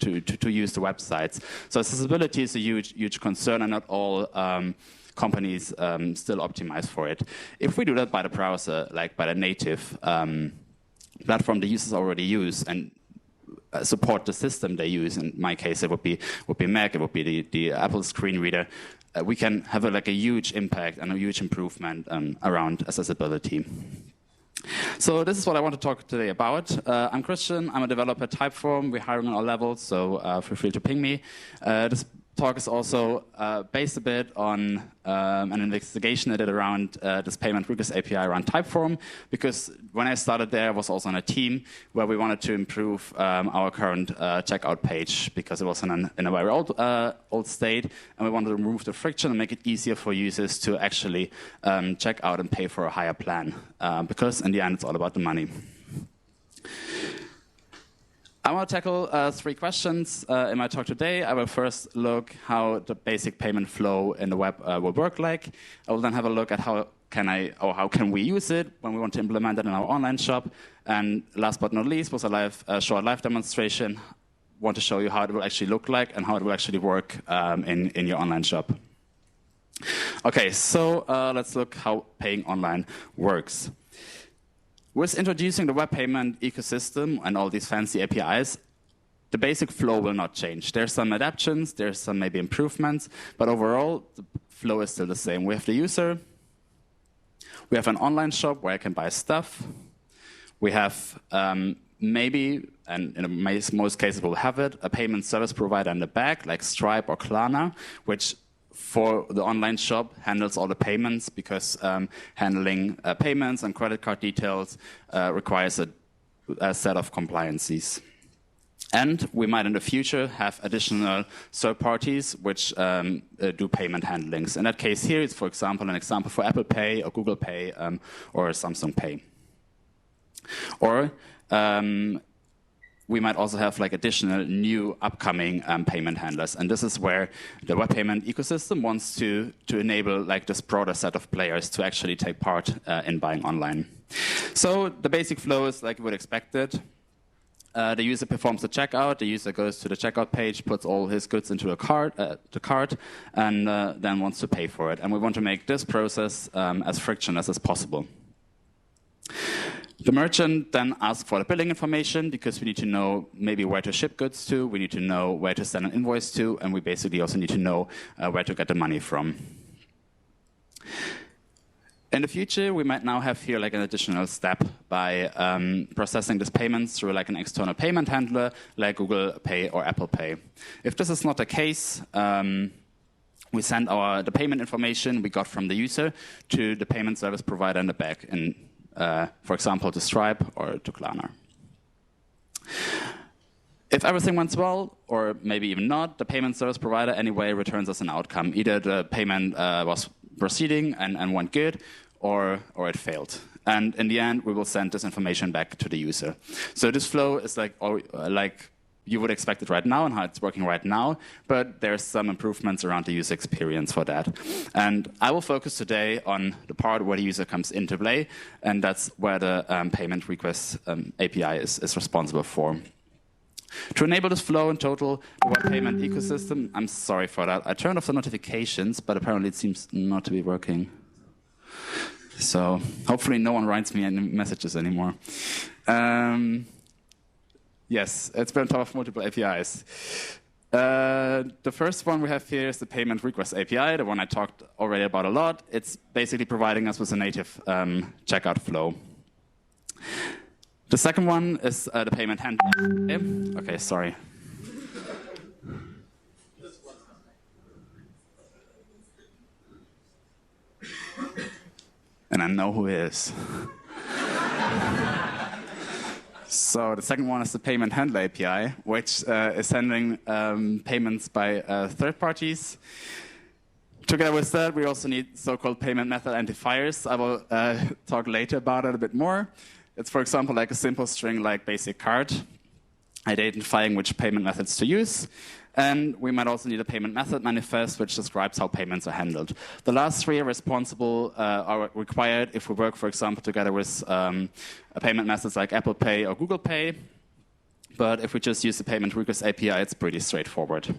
to use the websites. So accessibility is a huge concern, and not all companies still optimize for it. If we do that by the browser, like by the native platform the users already use and support the system they use, in my case it would be Mac, it would be the Apple screen reader, we can have a huge impact and a huge improvement around accessibility. So this is what I want to talk today about. I'm Christian, I'm a developer at Typeform, we're hiring on all levels, so feel free to ping me. This talk is also based a bit on an investigation I did around this payment request API around Typeform, because when I started there, I was also on a team where we wanted to improve our current checkout page, because it was in a very old state, and we wanted to remove the friction and make it easier for users to actually check out and pay for a higher plan, because in the end, it's all about the money. I want to tackle 3 questions in my talk today. I will first look how the basic payment flow in the web will work like. I will then have a look at how can we use it when we want to implement it in our online shop. And last but not least was a short live demonstration. I want to show you how it will actually look like and how it will actually work in your online shop. Okay, so let's look how paying online works. With introducing the web payment ecosystem and all these fancy APIs, the basic flow will not change. There's some adaptations, there's some maybe improvements, but overall, the flow is still the same. We have the user, we have an online shop where I can buy stuff, we have maybe, and in most cases we'll have it, a payment service provider in the back, like Stripe or Klarna, which for the online shop handles all the payments, because handling payments and credit card details requires a set of compliances. And we might in the future have additional third parties which do payment handlings. In that case here, it's for example an example for Apple Pay or Google Pay or Samsung Pay. Or we might also have additional new upcoming payment handlers. And this is where the web payment ecosystem wants to enable this broader set of players to actually take part in buying online. So the basic flow is like you would expect it. The user performs the checkout, the user goes to the checkout page, puts all his goods into the cart, and then wants to pay for it. And we want to make this process as frictionless as possible. The merchant then asks for the billing information, because we need to know maybe where to ship goods to, we need to know where to send an invoice to, and we basically also need to know where to get the money from. In the future, we might now have here an additional step by processing these payments through an external payment handler like Google Pay or Apple Pay. If this is not the case, we send the payment information we got from the user to the payment service provider in the back, for example, to Stripe or to Klarna. If everything went well, or maybe even not, the payment service provider anyway returns us an outcome. Either the payment was proceeding and went good, or it failed. And in the end, we will send this information back to the user. So this flow is like you would expect it right now and how it's working right now, but there's some improvements around the user experience for that. And I will focus today on the part where the user comes into play, and that's where the payment request API is responsible for. To enable this flow in total, the web payment ecosystem, I'm sorry for that. I turned off the notifications, but apparently it seems not to be working. So hopefully no one writes me any messages anymore. Yes, it's built on top of multiple APIs. The first one we have here is the payment request API, the one I talked already about a lot. It's basically providing us with a native checkout flow. The second one is the payment handler. Okay, sorry. And I know who it is. So the second one is the payment handler API, which is handling payments by third parties. Together with that, we also need so-called payment method identifiers. I will talk later about it a bit more. It's, for example, like a simple string like basic card, identifying which payment methods to use. And we might also need a payment method manifest, which describes how payments are handled. The last 3 are are required if we work, for example, together with payment methods like Apple Pay or Google Pay. But if we just use the payment request API, it's pretty straightforward.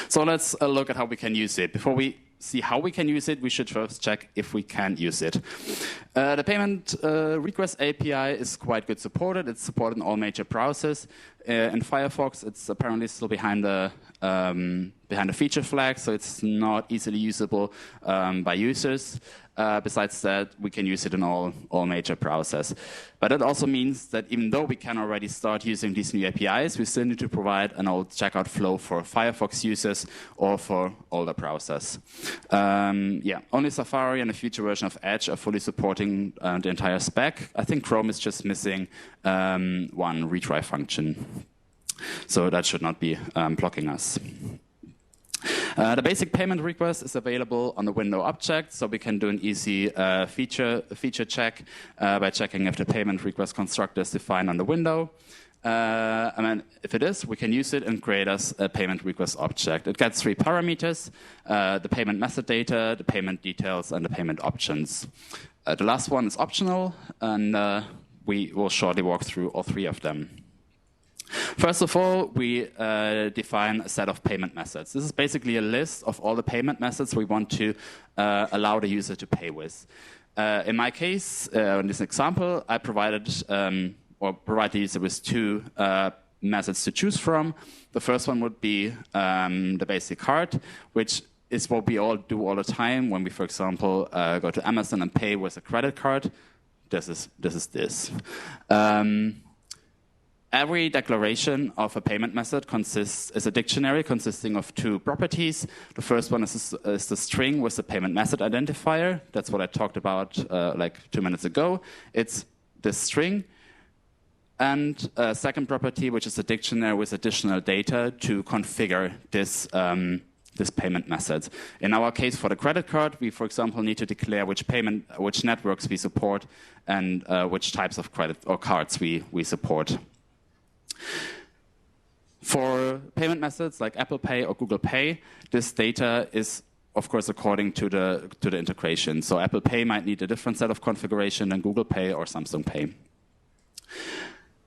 So let's look at how we can use it. Before we see how we can use it, we should first check if we can use it. The payment request API is quite good supported. It's supported in all major browsers. In Firefox, it's apparently still behind the feature flag, so it's not easily usable by users. Besides that, we can use it in all major browsers. But that also means that even though we can already start using these new APIs, we still need to provide an old checkout flow for Firefox users or for older browsers. Only Safari and a future version of Edge are fully supporting the entire spec. I think Chrome is just missing one retry function. So that should not be blocking us. The basic payment request is available on the window object, so we can do an easy feature check by checking if the payment request constructor is defined on the window. And then if it is, we can use it and create us a payment request object. It gets 3 parameters, the payment method data, the payment details, and the payment options. The last one is optional, and we will shortly walk through all 3 of them. First of all, we define a set of payment methods. This is basically a list of all the payment methods we want to allow the user to pay with. In my case, in this example, I provide the user with 2 methods to choose from. The first one would be the basic card, which is what we all do all the time when we, for example, go to Amazon and pay with a credit card. This is this. Every declaration of a payment method is a dictionary consisting of 2 properties. The first one is the string with the payment method identifier. That's what I talked about like 2 minutes ago. It's this string. And a second property, which is a dictionary with additional data to configure this payment method. In our case, for the credit card, we, for example, need to declare which networks we support and which types of credit or cards we support. For payment methods like Apple Pay or Google Pay, this data is, of course, according to the integration. So Apple Pay might need a different set of configuration than Google Pay or Samsung Pay.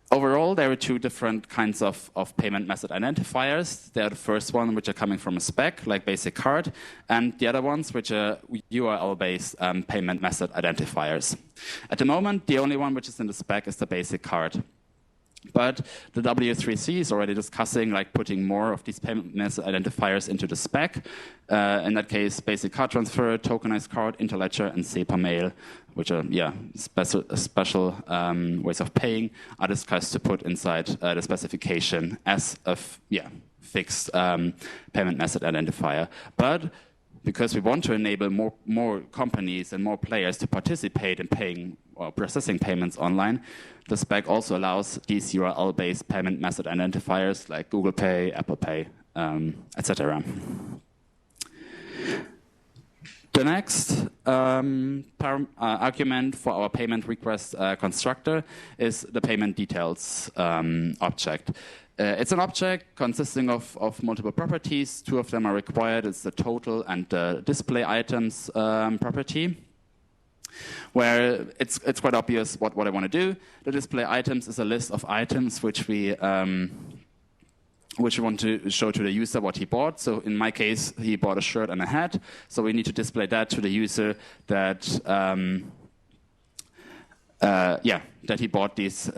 Overall, there are 2 different kinds of payment method identifiers. They are the first one, which are coming from a spec, like basic card, and the other ones, which are URL-based payment method identifiers. At the moment, the only one which is in the spec is the basic card. But the W3C is already discussing like putting more of these payment method identifiers into the spec. In that case, basic card transfer, tokenized card, interledger, and SEPA mail, which are special ways of paying, are discussed to put inside the specification as a fixed payment method identifier. But because we want to enable more companies and more players to participate in paying or processing payments online, the spec also allows these URL-based payment method identifiers like Google Pay, Apple Pay, etc. The next argument for our payment request constructor is the payment details object. It's an object consisting of multiple properties. 2 of them are required. It's the total and the display items property, where it's quite obvious what I want to do. The display items is a list of items which we want to show to the user what he bought. So in my case, he bought a shirt and a hat. So we need to display that to the user that he bought these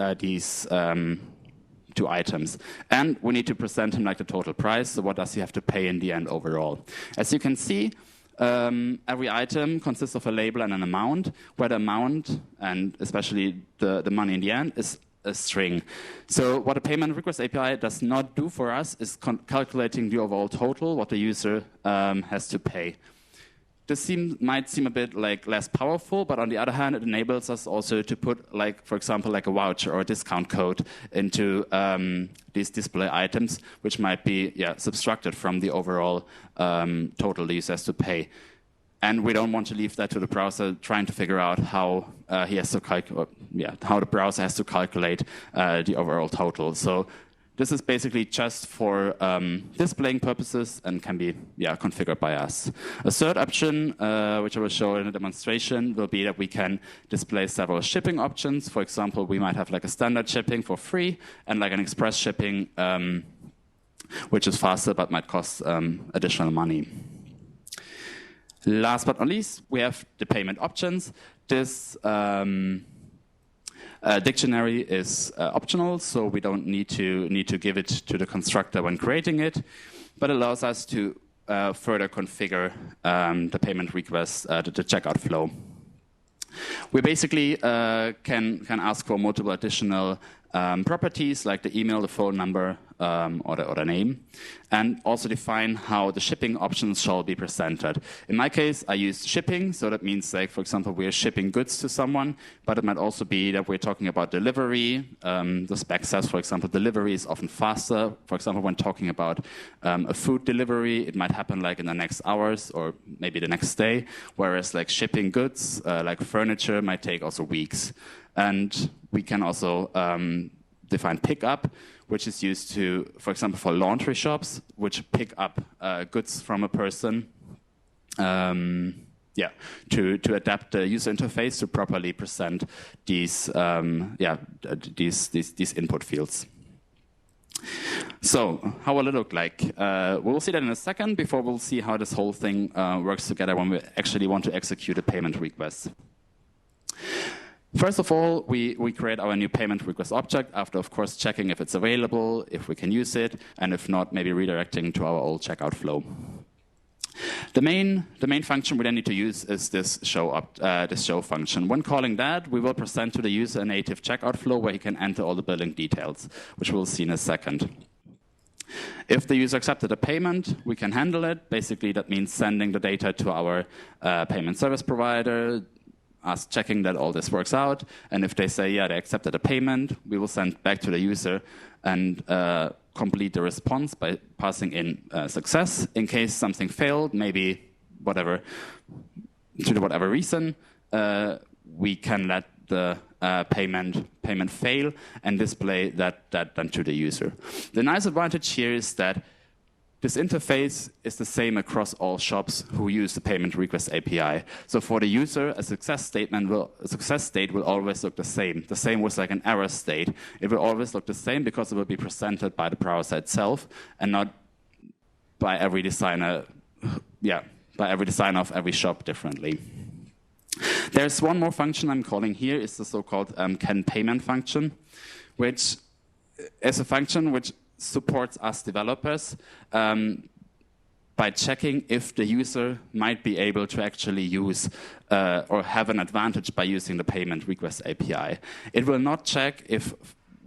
2 items. And we need to present him like the total price. So what does he have to pay in the end overall? As you can see, every item consists of a label and an amount, where the amount, and especially the money in the end, is a string. So what a payment request API does not do for us is calculating the overall total, what the user has to pay. This might seem a bit like less powerful, but on the other hand, it enables us also to put, like, for example, like a voucher or a discount code into these display items, which might be subtracted from the overall total the user has to pay. And we don't want to leave that to the browser trying to figure out how he has to how the browser has to calculate the overall total. So This is basically just for displaying purposes and can be configured by us. A third option, which I will show in a demonstration, will be that we can display several shipping options. For example, we might have like a standard shipping for free and like an express shipping, which is faster but might cost additional money. Last but not least, we have the payment options. This dictionary is optional, so we don't need to give it to the constructor when creating it, but allows us to further configure the payment request, the checkout flow. We basically can ask for multiple additional properties like the email, the phone number, or the name, and also define how the shipping options shall be presented. In my case, I use shipping, so that means, like, for example, we're shipping goods to someone, but it might also be that we're talking about delivery. The spec says, for example, delivery is often faster. For example, when talking about a food delivery, it might happen like in the next hours or maybe the next day, whereas like shipping goods, like furniture, might take also weeks. And we can also define pickup, which is used to, for example, for laundry shops, which pick up goods from a person, to adapt the user interface to properly present these input fields. So, how will it look like? We'll see that in a second. Before we'll see how this whole thing works together when we actually want to execute a payment request. First of all, we create our new payment request object after, of course, checking if it's available, if we can use it, and if not, maybe redirecting to our old checkout flow. The main function we then need to use is this show function. When calling that, we will present to the user a native checkout flow where he can enter all the billing details, which we'll see in a second. If the user accepted a payment, we can handle it. Basically, that means sending the data to our payment service provider, us checking that all this works out, and if they say, yeah, they accepted a payment, we will send back to the user and complete the response by passing in success. In case something failed, maybe whatever reason, we can let the payment fail and display that then to the user. The nice advantage here is that this interface is the same across all shops who use the payment request API. So for the user, a success state will always look the same. The same with like an error state. It will always look the same because it will be presented by the browser itself and not by every designer. By every designer of every shop differently. There's one more function I'm calling here. It's the so-called can payment function, which is a function which supports us developers by checking if the user might be able to actually use or have an advantage by using the payment request API. It will not check if,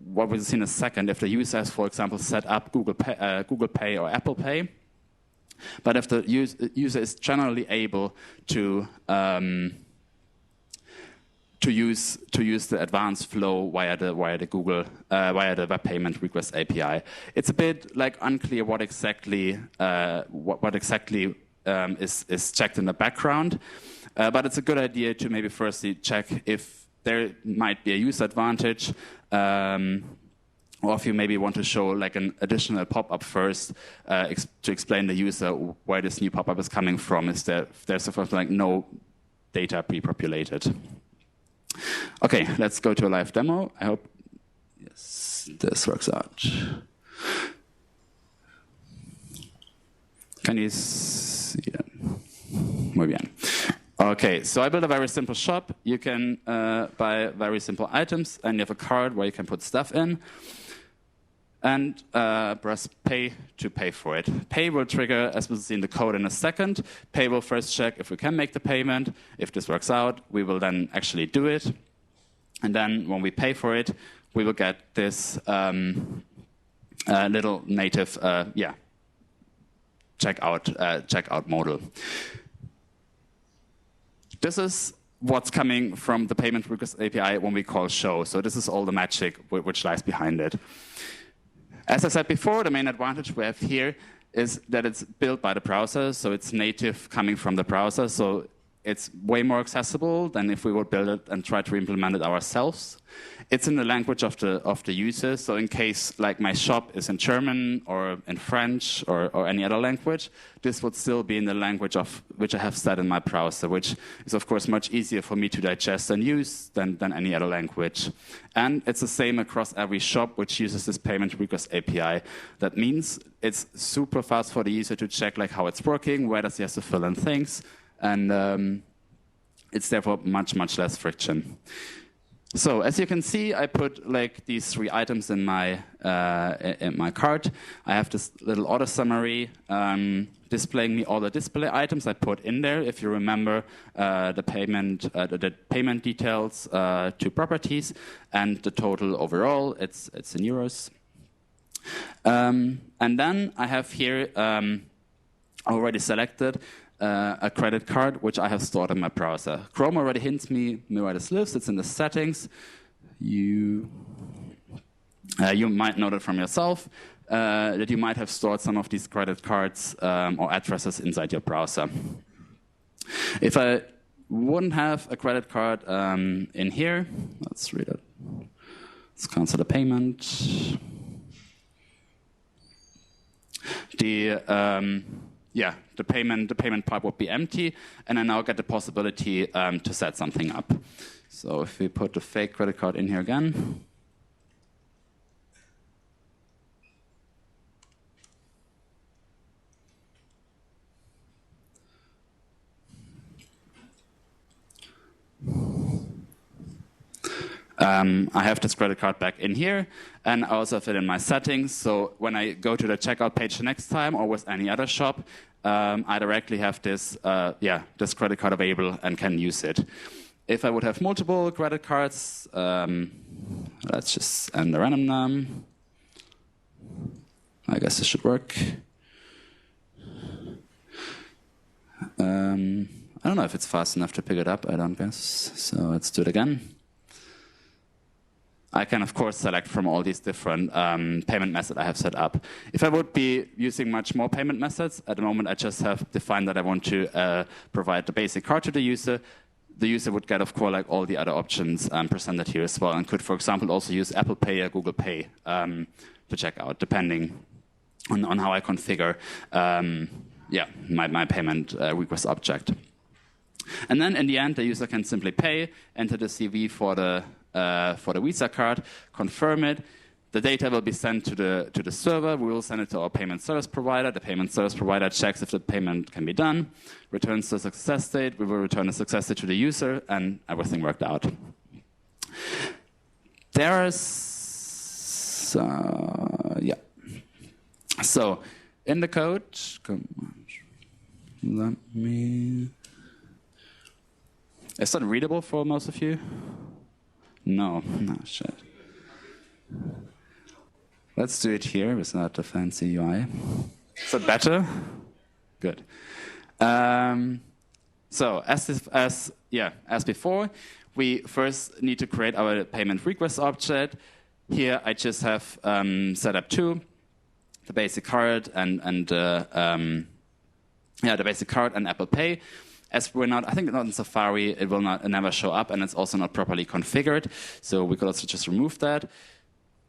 what we'll see in a second, if the user has, for example, set up Google Pay or Apple Pay, but if the user is generally able to use the advanced flow via the web payment request API. It's a bit like unclear what exactly is checked in the background, but it's a good idea to maybe firstly check if there might be a user advantage, or if you maybe want to show like an additional pop-up first to explain the user where this new pop-up is coming from. Is there's like no data pre-populated. Okay, let's go to a live demo. I hope this works out. Can you see it? Muy bien. Okay, so I built a very simple shop. You can buy very simple items, and you have a card where you can put stuff in. And press pay to pay for it. Pay will trigger, as we'll see in the code in a second. Pay will first check if we can make the payment. If this works out, we will then actually do it. And then when we pay for it, we will get this little native checkout modal. This is what's coming from the payment request API when we call show. So this is all the magic which lies behind it. As I said before, the main advantage we have here is that it's built by the browser, so it's native coming from the browser. So it's way more accessible than if we would build it and try to implement it ourselves. It's in the language of the user, so in case like my shop is in German or in French or any other language, this would still be in the language of which I have set in my browser, which is of course much easier for me to digest and use than any other language. And it's the same across every shop which uses this payment request API. That means it's super fast for the user to check like how it's working, where does he have to fill in things, and it's therefore much less friction. So as you can see, I put like these 3 items in my cart. I have this little auto summary displaying me all the display items I put in there. If you remember the payment details to properties and the total overall, it's in euros. And then I have here already selected a credit card, which I have stored in my browser. Chrome already hints me where this lives. It's in the settings. You might know that from yourself, that you might have stored some of these credit cards or addresses inside your browser. If I wouldn't have a credit card in here, let's read it. Let's cancel the payment. The payment part would be empty, and I now get the possibility to set something up. So if we put the fake credit card in here again, I have this credit card back in here, and I also have it in my settings. So when I go to the checkout page the next time, or with any other shop, I directly have this this credit card available and can use it. If I would have multiple credit cards, let's just enter random num. I guess this should work. I don't know if it's fast enough to pick it up. I don't guess. So let's do it again. I can, of course, select from all these different payment methods I have set up. If I would be using much more payment methods, at the moment I just have defined that I want to provide the basic card to the user. The user would get, of course, like all the other options presented here as well, and could, for example, also use Apple Pay or Google Pay to check out, depending on how I configure my payment request object. And then in the end, the user can simply pay, enter the CV for the Visa card, confirm it. The data will be sent to the server. We will send it to our payment service provider. The payment service provider checks if the payment can be done, returns the success state. We will return the success state to the user, and everything worked out. So in the code, is that readable for most of you? No, shit. Let's do it here without the fancy UI. Is that better? Good. So as before, we first need to create our payment request object. Here I just have set up 2, the basic card and the basic card and Apple Pay. As we're not, I think not in Safari, it will never show up, and it's also not properly configured. So we could also just remove that.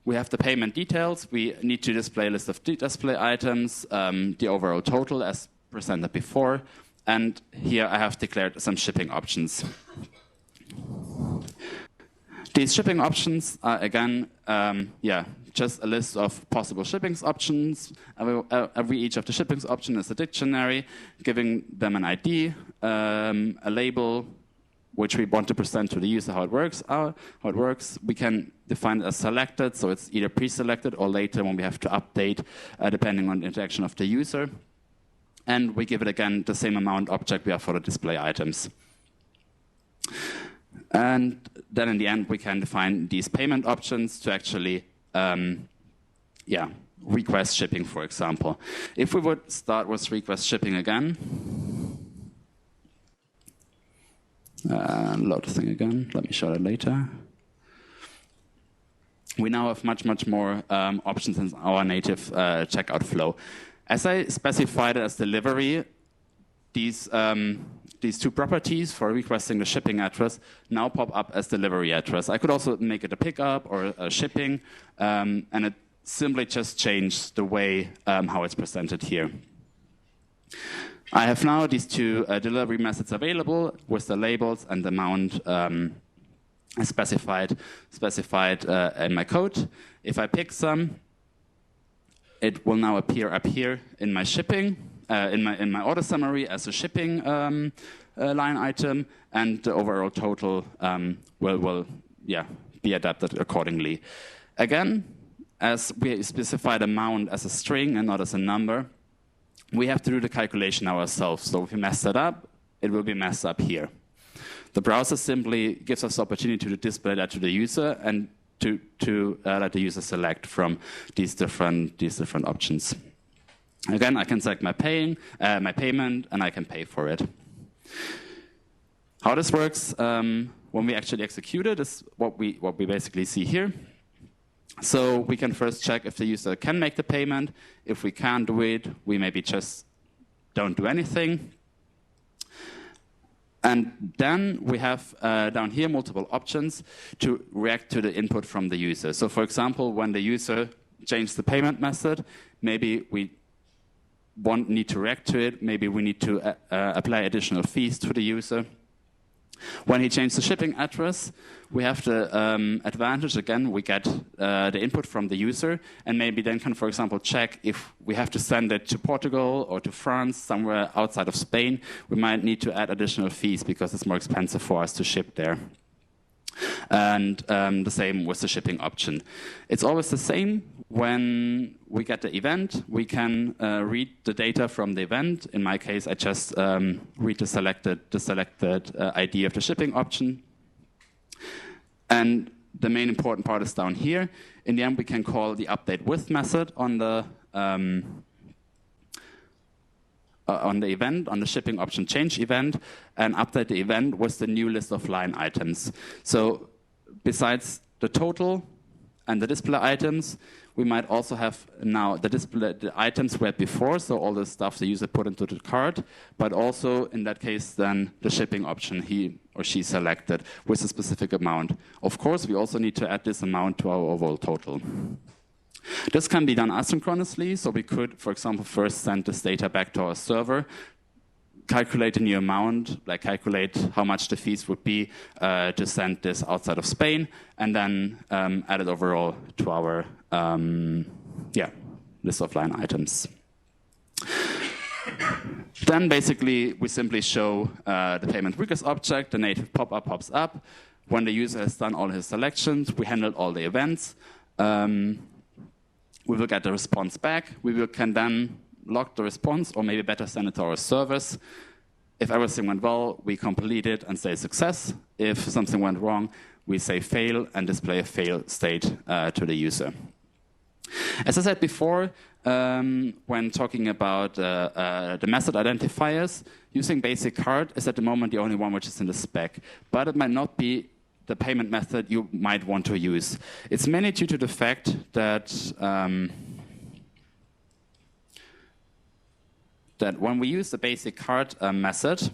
We have the payment details. We need to display a list of display items, the overall total as presented before, and here I have declared some shipping options. These shipping options are again, just a list of possible shipping options. Each of the shipping options is a dictionary, giving them an ID, a label, which we want to present to the user how it works. We can define it as selected, so it's either pre-selected or later when we have to update, depending on the interaction of the user. And we give it again the same amount object we have for the display items. And then in the end, we can define these payment options to actually request shipping, for example. If we would start with request shipping again, load the thing again, let me show that later. We now have much more options in our native checkout flow. As I specified it as delivery, these these two properties for requesting the shipping address now pop up as delivery address. I could also make it a pickup or a shipping, and it simply just changed the way how it's presented here. I have now these two delivery methods available with the labels and the amount specified in my code. If I pick some, it will now appear up here in my shipping, in my order summary as a shipping line item, and the overall total will be adapted accordingly. Again, as we specified amount as a string and not as a number, we have to do the calculation ourselves. So if we mess that up, it will be messed up here. The browser simply gives us the opportunity to display that to the user and to let the user select from these different options. Again, I can select my payment, and I can pay for it. How this works when we actually execute it is what we basically see here. So we can first check if the user can make the payment. If we can't do it, we maybe just don't do anything. And then we have down here multiple options to react to the input from the user. So for example, when the user changed the payment method, maybe we need to react to it. Maybe we need to apply additional fees to the user. When he changed the shipping address, we have the advantage, again, we get the input from the user, and maybe then can, for example, check if we have to send it to Portugal or to France, somewhere outside of Spain. We might need to add additional fees because it's more expensive for us to ship there. And the same with the shipping option. It's always the same. When we get the event, we can read the data from the event. In my case, I just read the selected ID of the shipping option. And the main important part is down here. In the end, we can call the update with method on the event, on the shipping option change event, and update the event with the new list of line items. So besides the total and the display items, we might also have now the items we had before, so all the stuff the user put into the cart, but also in that case then the shipping option he or she selected with a specific amount. Of course, we also need to add this amount to our overall total. This can be done asynchronously, so we could, for example, first send this data back to our server, calculate a new amount, like calculate how much the fees would be to send this outside of Spain, and then add it overall to our list of line items. Then basically we simply show the payment request object, the native pop-up pops up. When the user has done all his selections, we handled all the events. We will get the response back. Can then log the response, or maybe better send it to our servers. If everything went well, we complete it and say success. If something went wrong, we say fail and display a fail state to the user. As I said before, when talking about the method identifiers, using basic card is at the moment the only one which is in the spec, but it might not be the payment method you might want to use. It's mainly due to the fact that that when we use the basic card method,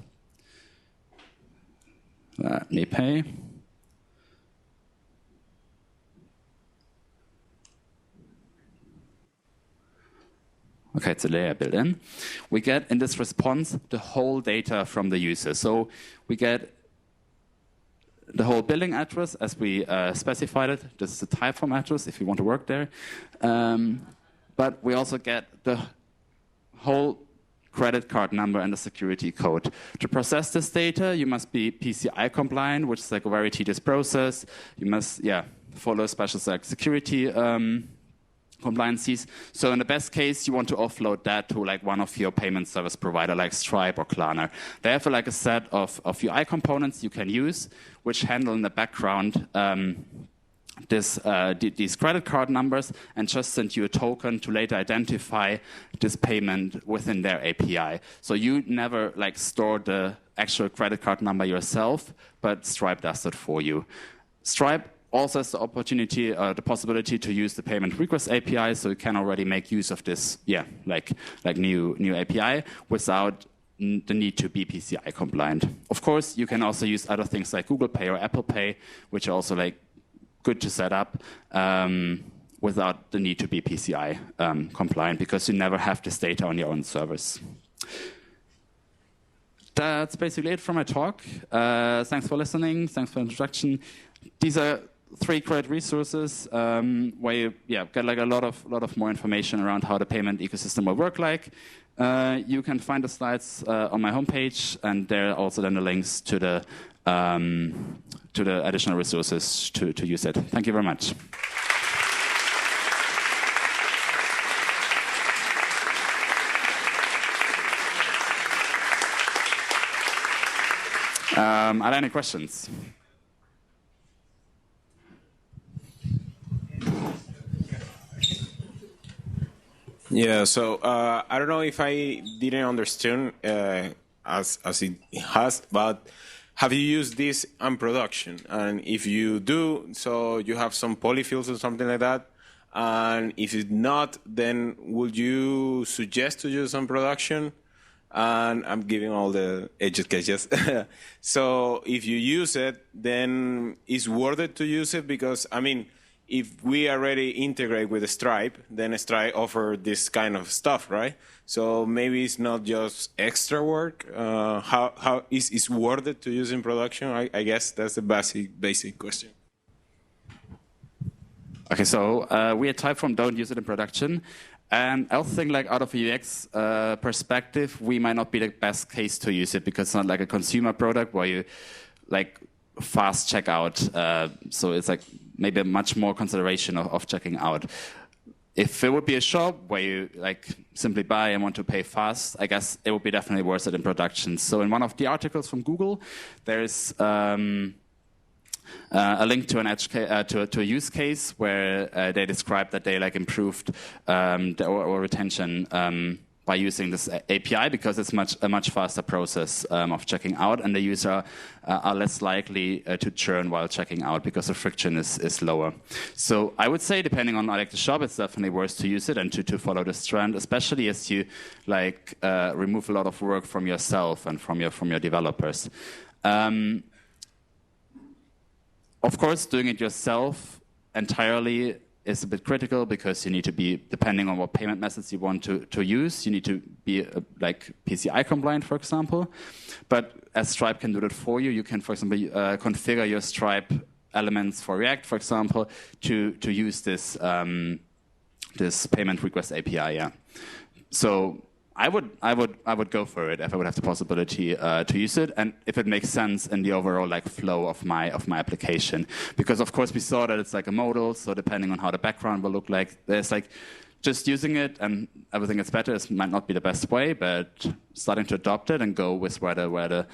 let me pay. Okay, it's a layer built in. We get in this response the whole data from the user. So we get the whole billing address as we specified it. This is the typeform address if you want to work there. But we also get the whole credit card number and the security code. To process this data, you must be PCI compliant, which is like a very tedious process. You must follow special security compliances. So in the best case, you want to offload that to like one of your payment service provider like Stripe or Klarna. They have like a set of UI components you can use, which handle in the background these credit card numbers and just send you a token to later identify this payment within their API. So you never like store the actual credit card number yourself, but Stripe does it for you. Stripe also has the opportunity, the possibility to use the payment request API, so you can already make use of this, new API without the need to be PCI compliant. Of course, you can also use other things like Google Pay or Apple Pay, which are also like good to set up without the need to be PCI compliant, because you never have this data on your own servers. That's basically it for my talk. Thanks for listening. Thanks for the introduction. These are 3 great resources where you get like a lot of more information around how the payment ecosystem will work like. You can find the slides on my homepage, and there are also then the links to the additional resources to use it. Thank you very much. Are there any questions? Yeah, so I don't know if I didn't understand as it has, but have you used this on production? And if you do, so you have some polyfills or something like that. And if it's not, then would you suggest to use on production? And I'm giving all the edge cases. So if you use it, then it's worth it to use it, because, I mean, if we already integrate with Stripe, then Stripe offers this kind of stuff, right? So maybe it's not just extra work. How is worth it to use in production? I guess that's the basic question. Okay, so we at Typeform don't use it in production. And I also think, like, out of a UX perspective, we might not be the best case to use it, because it's not like a consumer product where you like fast checkout. So it's like maybe a much more consideration of checking out. If it would be a shop where you like simply buy and want to pay fast, I guess it would be definitely worth it in production. So in one of the articles from Google, there's a link to an to a use case where they described that they like improved the OR retention by using this API, because it's a much faster process of checking out, and the user are less likely to churn while checking out because the friction is lower. So I would say, depending on like the shop, it's definitely worth to use it and to follow this trend, especially as you like remove a lot of work from yourself and from your developers. Of course, doing it yourself entirely is a bit critical, because you need to be, depending on what payment methods you want to use, you need to be like PCI compliant, for example. But as Stripe can do that for you, you can, for example, configure your Stripe elements for React, for example, to use this this payment request API. Yeah. So I would go for it if I would have the possibility to use it, and if it makes sense in the overall like flow of my application. Because of course we saw that it's like a modal, so depending on how the background will look like, there's like just using it and everything is better might not be the best way, but starting to adopt it and go with where the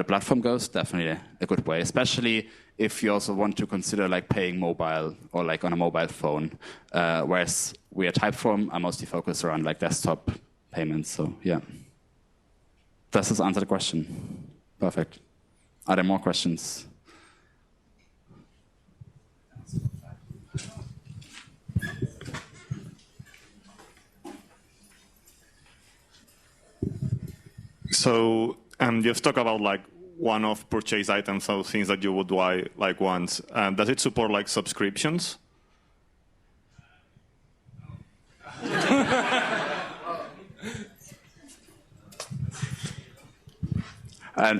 platform goes, definitely a good way. Especially if you also want to consider like paying mobile or like on a mobile phone, whereas we at Typeform are mostly focused around like desktop payments. So yeah, does this answer the question? Perfect. Are there more questions? So you've talked about like one-off purchase items, so things that you would buy like once. Does it support like subscriptions?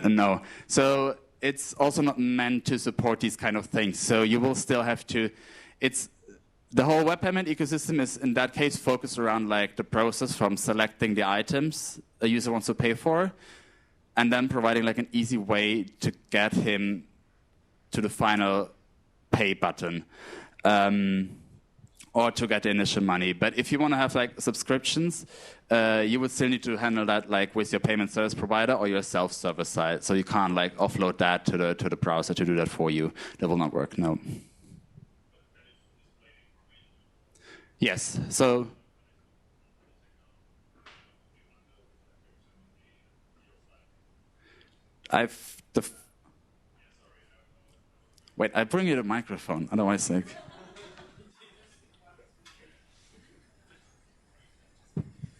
No. So it's also not meant to support these kind of things. So you will still have to. The whole web payment ecosystem is, in that case, focused around like the process from selecting the items a user wants to pay for, and then providing like an easy way to get him to the final pay button, or to get the initial money. But if you want to have like subscriptions, you would still need to handle that like with your payment service provider or your self-service side. So you can't like offload that to the browser to do that for you. That will not work. No. Yes. So. Wait, I bring you the microphone. Otherwise, like.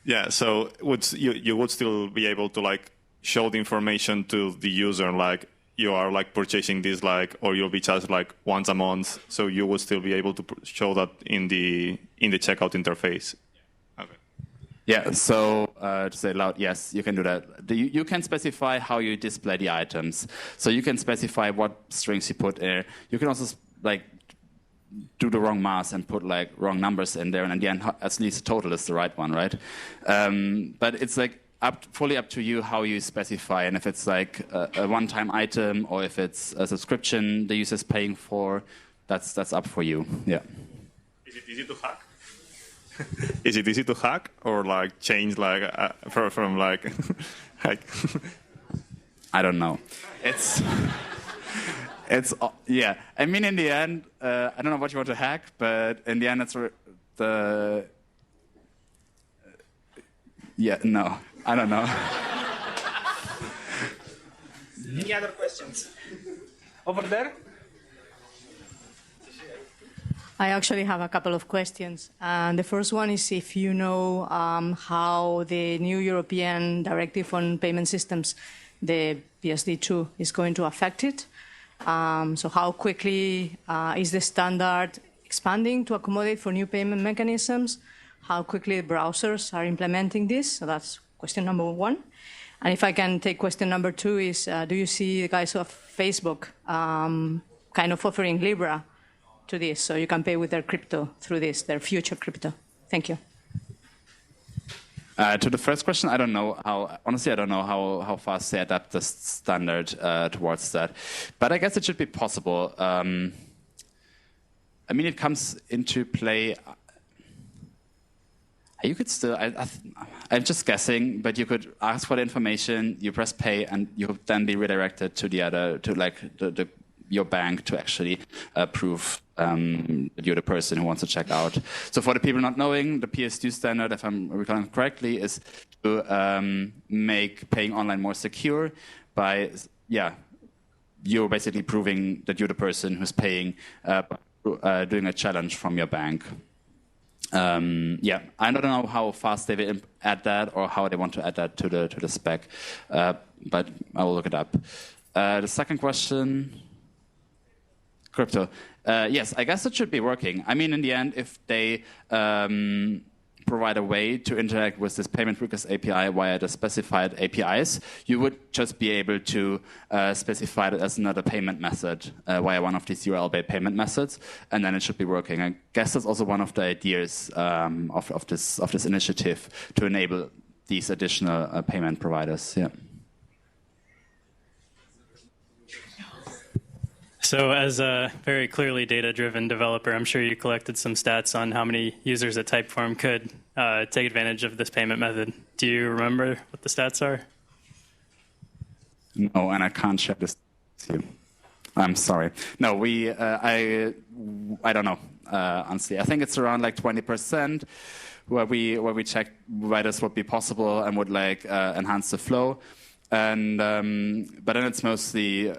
Yeah, so you would still be able to like show the information to the user, like you are like purchasing this, like, or you'll be charged like once a month. So you would still be able to show that in the checkout interface. Okay. Yeah. So to say loud, yes, you can do that. You can specify how you display the items. So you can specify what strings you put in. You can also like do the wrong math and put like wrong numbers in there, and in the end, at least the total is the right one, right? But it's like fully up to you how you specify, and if it's like a one-time item or if it's a subscription the user's paying for, that's up for you. Yeah. Is it easy to hack? Is it easy to hack or like change like from like like? I don't know. It's yeah. I mean, in the end, I don't know what you want to hack, but in the end, it's the yeah. No, I don't know. Any other questions? Over there. I actually have a couple of questions. The first one is if you know how the new European Directive on Payment Systems, the PSD2, is going to affect it. So how quickly is the standard expanding to accommodate for new payment mechanisms? How quickly the browsers are implementing this? So that's question number one. And if I can take question number two is, do you see the guys of Facebook kind of offering Libra to this, so you can pay with their crypto through this, their future crypto? Thank you. To the first question, I don't know how. Honestly, I don't know how fast they adapt the standard towards that. But I guess it should be possible. I mean, it comes into play. You could still. I'm just guessing, but you could ask for the information. You press pay, and you would then be redirected to the other, to like your bank to actually approve that you're the person who wants to check out. So for the people not knowing, the PSD2 standard, if I'm recalling correctly, is to make paying online more secure by, you're basically proving that you're the person who's paying, doing a challenge from your bank. I don't know how fast they will add that or how they want to add that to the spec, but I will look it up. The second question. Crypto. Yes, I guess it should be working. I mean, in the end, if they provide a way to interact with this payment request API via the specified APIs, you would just be able to specify it as another payment method via one of these URL-based payment methods, and then it should be working. I guess that's also one of the ideas of this initiative to enable these additional payment providers. Yeah. So as a very clearly data-driven developer, I'm sure you collected some stats on how many users at Typeform could take advantage of this payment method. Do you remember what the stats are? No, and I can't share this with you. I'm sorry. No, I don't know, honestly. I think it's around like 20% where we check whether this would be possible and would like enhance the flow. And but then it's mostly,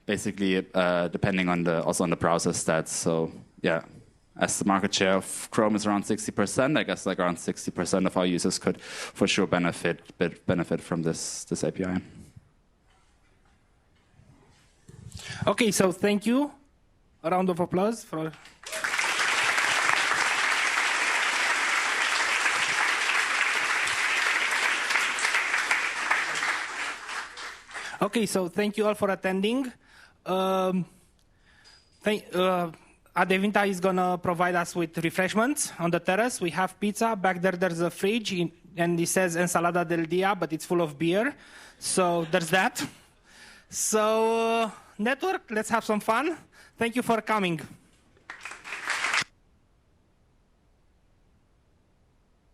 basically depending on also on the browser stats. So as the market share of Chrome is around 60%, I guess like around 60% of our users could for sure benefit from this API. Okay, so thank you. A round of applause for. Okay, so thank you all for attending. Adevinta is going to provide us with refreshments on the terrace. We have pizza. Back there, there's a fridge, and it says Ensalada del Dia, but it's full of beer. So there's that. So, network, let's have some fun. Thank you for coming.